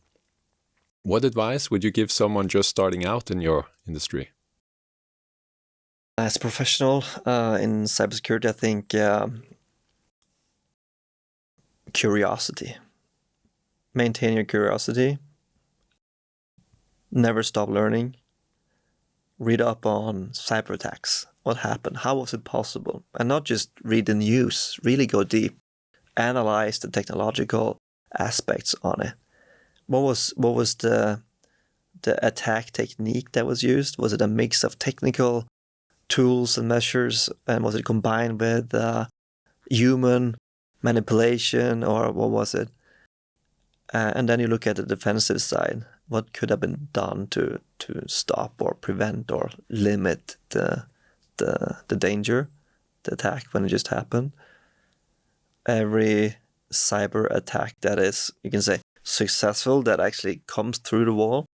what advice would you give someone just starting out in your industry? As a professional in cybersecurity, I think curiosity. Maintain your curiosity. Never stop learning. read up on cyber attacks. What happened? How was it possible? And not just read the news, really go deep, analyze the technological aspects on it. What was the attack technique that was used? Was it a mix of technical tools and measures, and was it combined with human manipulation, or what was it? And then you look at the defensive side. What could have been done to stop or prevent or limit the danger, the attack when it just happened? Every cyber attack that is, you can say, successful, that actually comes through the wall,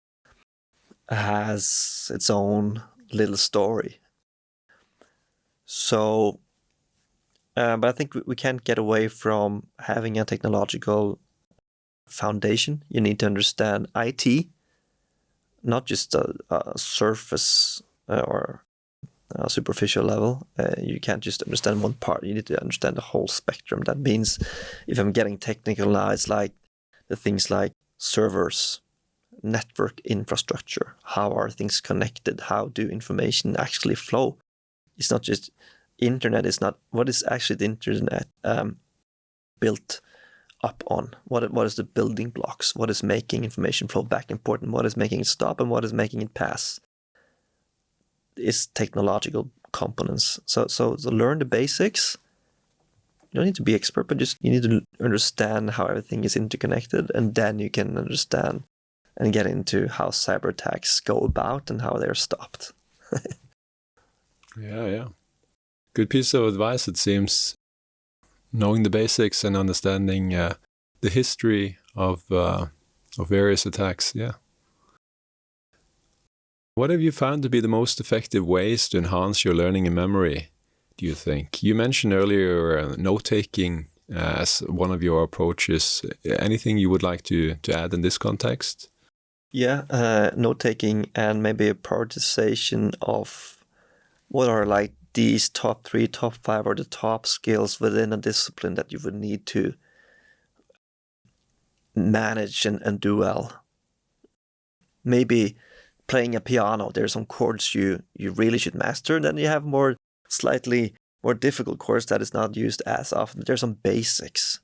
has its own little story. So, but I think we can't get away from having a technological foundation. You need to understand IT, not just a surface or a superficial level. You can't just understand one part. You need to understand the whole spectrum. That means, if I'm getting technical now, it's like the things like servers, network infrastructure. How are things connected? How do information actually flow? It's not just internet. It's not what is actually the internet built up on. What is the building blocks? What is making information flow back and forth? And what is making it stop? And what is making it pass? Is technological components. So learn the basics. You don't need to be expert, but just you need to understand how everything is interconnected, and then you can understand and get into how cyber attacks go about and how they're stopped. Yeah. Good piece of advice, it seems. Knowing the basics and understanding the history of various attacks, yeah. What have you found to be the most effective ways to enhance your learning and memory, do you think? You mentioned earlier note-taking as one of your approaches. Anything you would like to add in this context? Yeah, note-taking and maybe a prioritization of what are like these top 3, top 5, or the top skills within a discipline that you would need to manage and do well. Maybe playing a piano, there's some chords you really should master. Then you have slightly more difficult chords that is not used as often. There's some basics.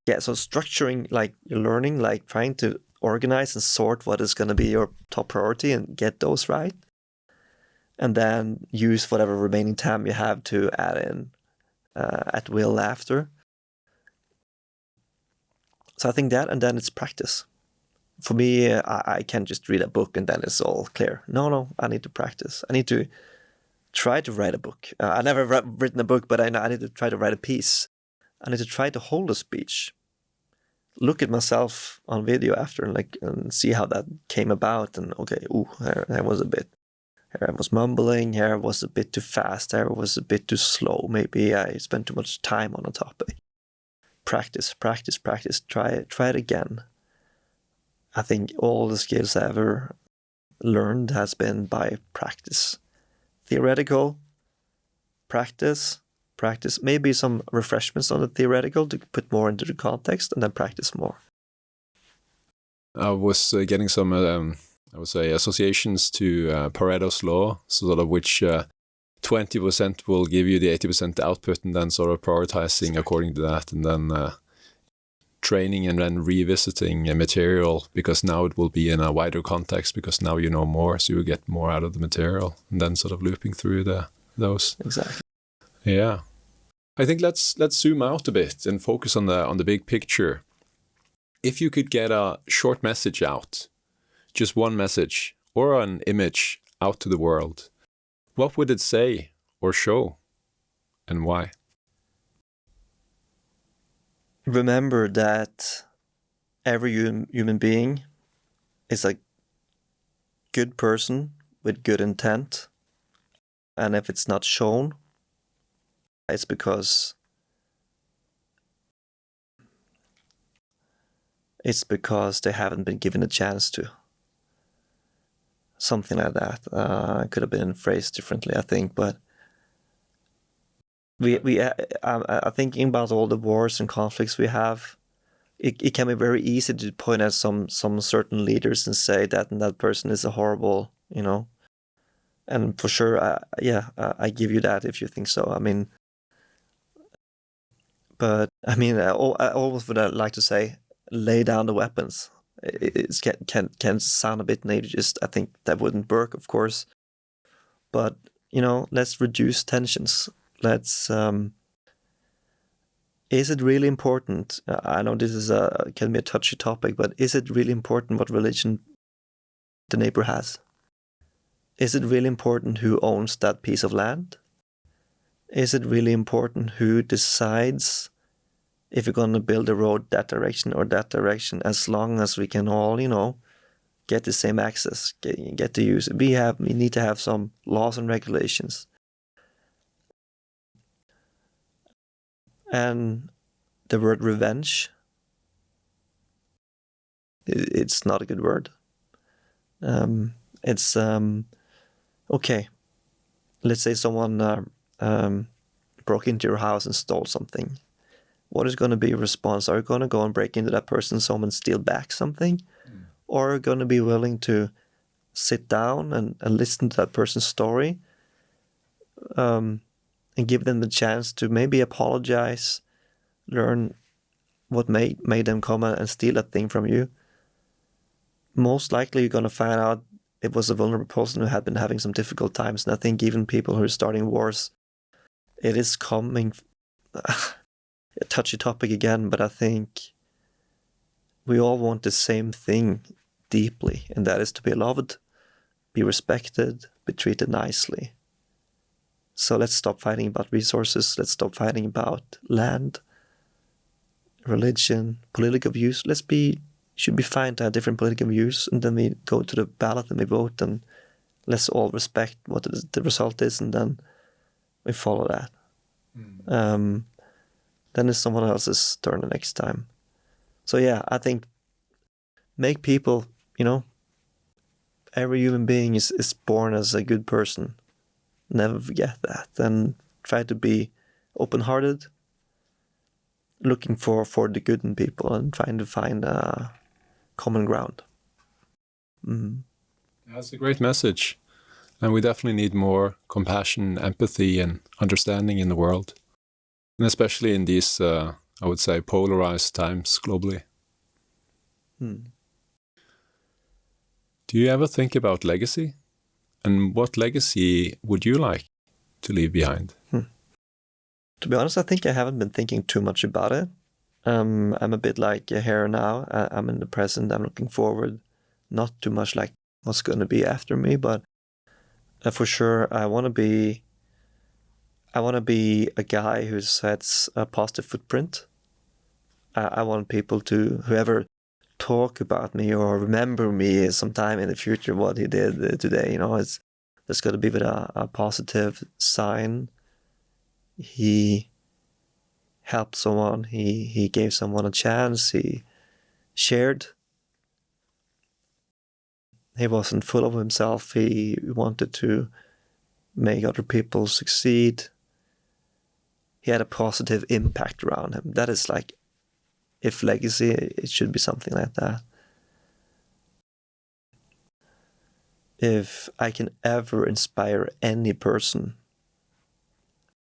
Yeah, so structuring like your learning, like trying to organize and sort what is going to be your top priority and get those right. And then use whatever remaining time you have to add in at will after. So I think that, and then it's practice. For me, I can't just read a book and then it's all clear. No, I need to practice. I need to try to write a book. I never written a book, but I need to try to write a piece. I need to try to hold a speech. Look at myself on video after and see how that came about. And okay, there was a bit. Here I was mumbling, here I was a bit too fast, here I was a bit too slow. Maybe I spent too much time on a topic. Practice, try it again. I think all the skills I ever learned has been by practice. Theoretical, practice, maybe some refreshments on the theoretical to put more into the context, and then practice more. I was getting some... I would say associations to Pareto's law, sort of which 20% will give you the 80% output, and then sort of prioritizing according to that, and then training and then revisiting a material, because now it will be in a wider context, because now you know more, so you get more out of the material, and then sort of looping through those. Exactly. Yeah. I think let's zoom out a bit and focus on the big picture. If you could get a short message out, just one message or an image out to the world, what would it say or show, and why? Remember that every human being is a good person with good intent, and if it's not shown, it's because they haven't been given a chance to. Something like that. Could have been phrased differently, I think, but I'm thinking about all the wars and conflicts we have. It can be very easy to point at some certain leaders and say that and that person is a horrible, And for sure, I give you that if you think so. I mean, but I mean, I always would like to say, lay down the weapons. It can sound a bit nativist. I think that wouldn't work, of course. But let's reduce tensions. Let's. Is it really important? I know this is can be a touchy topic, but is it really important what religion the neighbor has? Is it really important who owns that piece of land? Is it really important who decides if we're going to build a road that direction or that direction, as long as we can all, get the same access, get to use it? We need to have some laws and regulations. And the word revenge, it's not a good word. It's okay. Let's say someone broke into your house and stole something. What is going to be your response? Are you going to go and break into that person's home and steal back something? Or are you going to be willing to sit down and listen to that person's story, and give them the chance to maybe apologize, learn what made them come and steal that thing from you? Most likely you're going to find out it was a vulnerable person who had been having some difficult times. And I think even people who are starting wars, it is coming, a touchy topic again, but I think we all want the same thing deeply, and that is to be loved, be respected, be treated nicely. So let's stop fighting about resources. Let's stop fighting about land, religion, political views. Should be fine to have different political views, and then we go to the ballot and we vote, and let's all respect what the result is, and then we follow that. Then it's someone else's turn the next time. So yeah, I think make people, every human being is born as a good person. Never forget that. And try to be open-hearted, looking for the good in people and trying to find common ground. That's a great message. And we definitely need more compassion, empathy, and understanding in the world. And especially in these, I would say, polarized times globally. Do you ever think about legacy? And what legacy would you like to leave behind? To be honest, I think I haven't been thinking too much about it. I'm a bit like here now. I'm in the present. I'm looking forward. Not too much like what's going to be after me, but for sure, I want to be a guy who sets a positive footprint. I want people to, whoever talk about me or remember me sometime in the future, what he did today, it's got to be with a positive sign. He helped someone, he gave someone a chance, he shared. He wasn't full of himself, he wanted to make other people succeed. He had a positive impact around him. That is like, if legacy, it should be something like that. If I can ever inspire any person,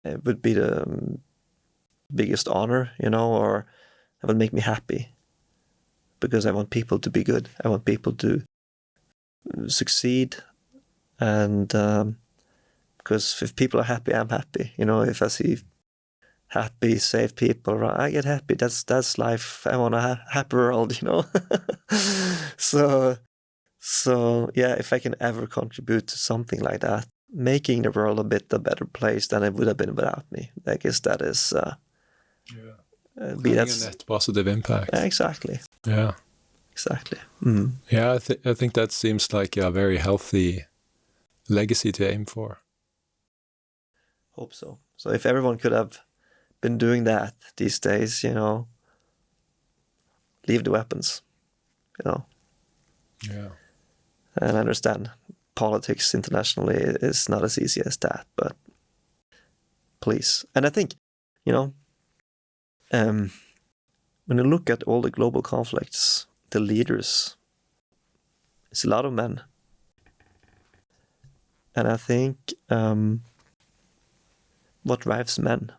it would be the biggest honor, or it would make me happy. Because I want people to be good. I want people to succeed. And because if people are happy, I'm happy. If I see happy, safe people, I get happy. That's life. I want a happy world, So yeah, if I can ever contribute to something like that, making the world a better place than it would have been without me. I guess that is having a net positive impact. Exactly. Yeah. Exactly. Yeah, I think that seems like a very healthy legacy to aim for. Hope so. So if everyone could have been doing that these days, leave the weapons, Yeah. And I understand politics internationally is not as easy as that, but please. And I think, when you look at all the global conflicts, the leaders, it's a lot of men. And I think what drives men?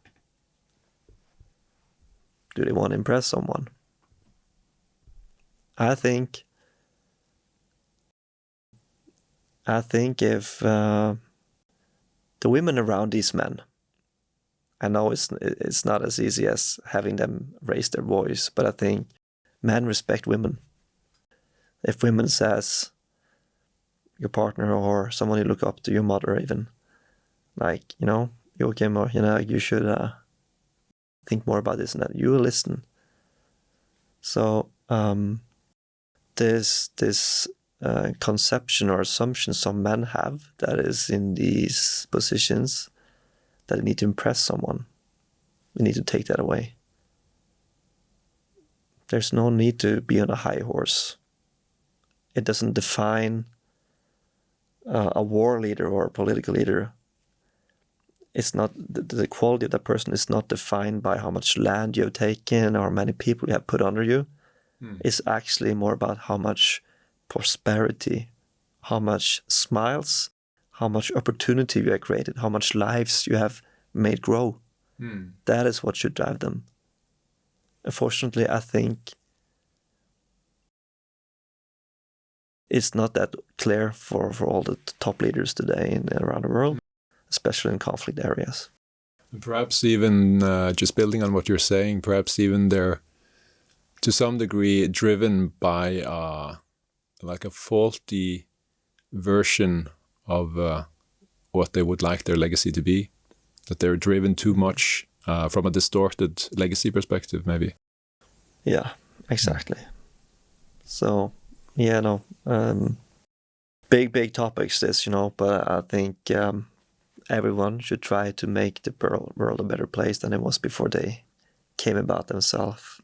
Do they want to impress someone? I think if the women around these men, I know it's not as easy as having them raise their voice, but I think men respect women. If women says, your partner or someone you look up to, your mother even, like, Joachim or you should think more about this and that, you will listen. So this conception or assumption some men have that is in these positions that they need to impress someone, we need to take that away. There's no need to be on a high horse. It doesn't define a war leader or a political leader. It's not the quality of that person is not defined by how much land you have taken or how many people you have put under you. It's actually more about how much prosperity, how much smiles, how much opportunity you have created, how much lives you have made grow. That is what should drive them. Unfortunately, I think it's not that clear for all the top leaders today and around the world, especially in conflict areas. Perhaps even just building on what you're saying, perhaps even they're to some degree driven by like a faulty version of what they would like their legacy to be, that they're driven too much from a distorted legacy perspective, maybe. Yeah, exactly. So, yeah, no, big topics this, but I think everyone should try to make the world a better place than it was before they came about themselves.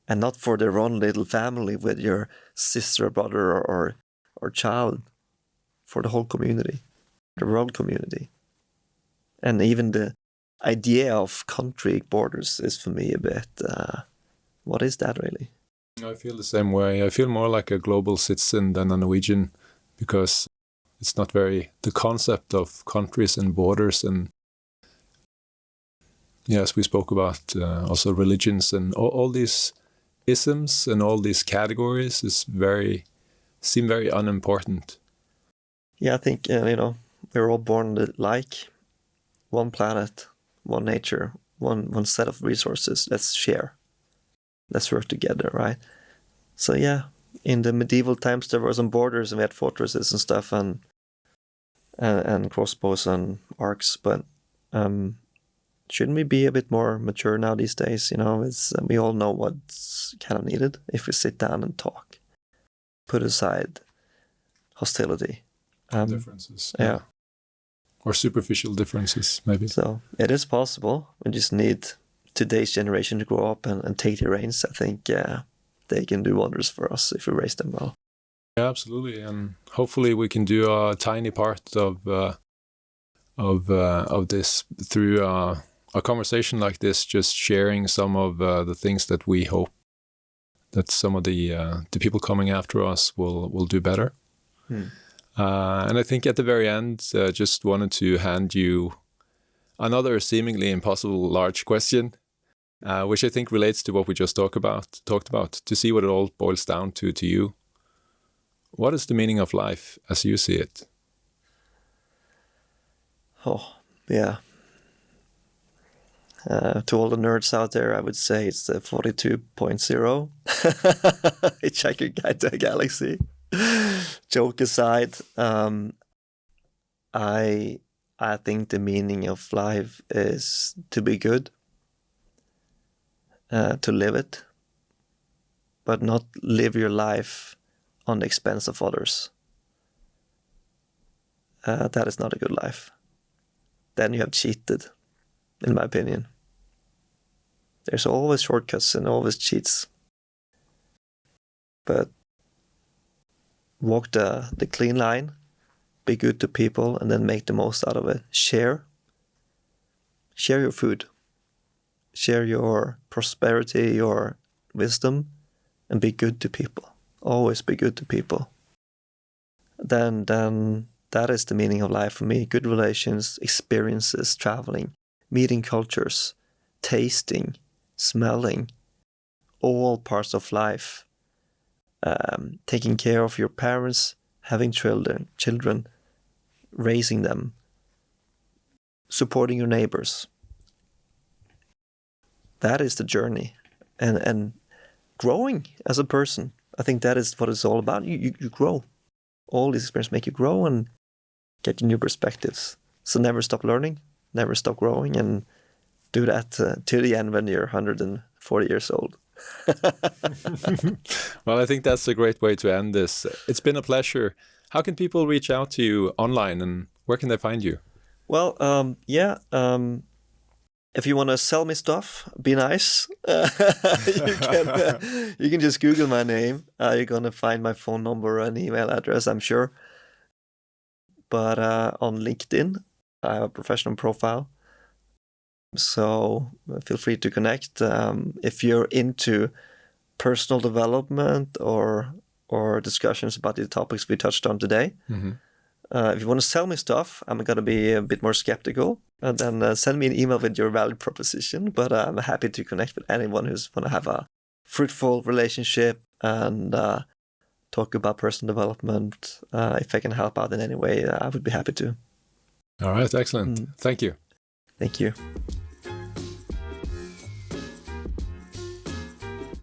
And not for their own little family with your sister, brother, or child, for the whole community, the world community. And even the idea of country borders is for me a bit, what is that really? I feel the same way. I feel more like a global citizen than a Norwegian, because it's not very, the concept of countries and borders and, yes, we spoke about also religions and all these isms and all these categories seem very unimportant. Yeah, I think, we're all born like one planet, one nature, one set of resources. Let's share. Let's work together, right? So yeah, in the medieval times there were some borders and we had fortresses and stuff and crossbows and arcs, but shouldn't we be a bit more mature now these days? We all know what's kind of needed if we sit down and talk. Put aside hostility. Differences. Yeah. Or superficial differences, maybe. So it is possible. We just need today's generation to grow up and take the reins. I think they can do wonders for us if we raise them well. Yeah, absolutely. And hopefully we can do a tiny part of this through a conversation like this, just sharing some of the things that we hope that some of the people coming after us will do better. And I think at the very end, just wanted to hand you another seemingly impossible large question, which I think relates to what we just talked about, to see what it all boils down to you. What is the meaning of life as you see it? Oh, yeah. To all the nerds out there, I would say it's the 42.0 Hitchhiker Guide to the Galaxy. Joke aside, I think the meaning of life is to be good, to live it, but not live your life on the expense of others. That is not a good life. Then you have cheated, in my opinion. There's always shortcuts and always cheats. But walk the clean line, be good to people, and then make the most out of it. Share your food. Share your prosperity, your wisdom, and be good to people. Always be good to people. Then That is the meaning of life for me. Good relations, experiences, traveling, meeting cultures, tasting, smelling, all parts of life. Taking care of your parents, having children, raising them, supporting your neighbors. That is the journey. And growing as a person. I think that is what it's all about. You grow. All these experiences make you grow and get new perspectives. So never stop learning, never stop growing, and do that to the end when you're 140 years old. Well, I think that's a great way to end this. It's been a pleasure. How can people reach out to you online, and where can they find you? Well, if you want to sell me stuff, be nice. You can just Google my name. You're going to find my phone number and email address, I'm sure. But on LinkedIn, I have a professional profile. So feel free to connect. If you're into personal development or discussions about the topics we touched on today, if you want to sell me stuff, I'm going to be a bit more skeptical. And then send me an email with your value proposition. But I'm happy to connect with anyone who's want to have a fruitful relationship and talk about personal development. If I can help out in any way, I would be happy to. All right, excellent. Thank you. Thank you.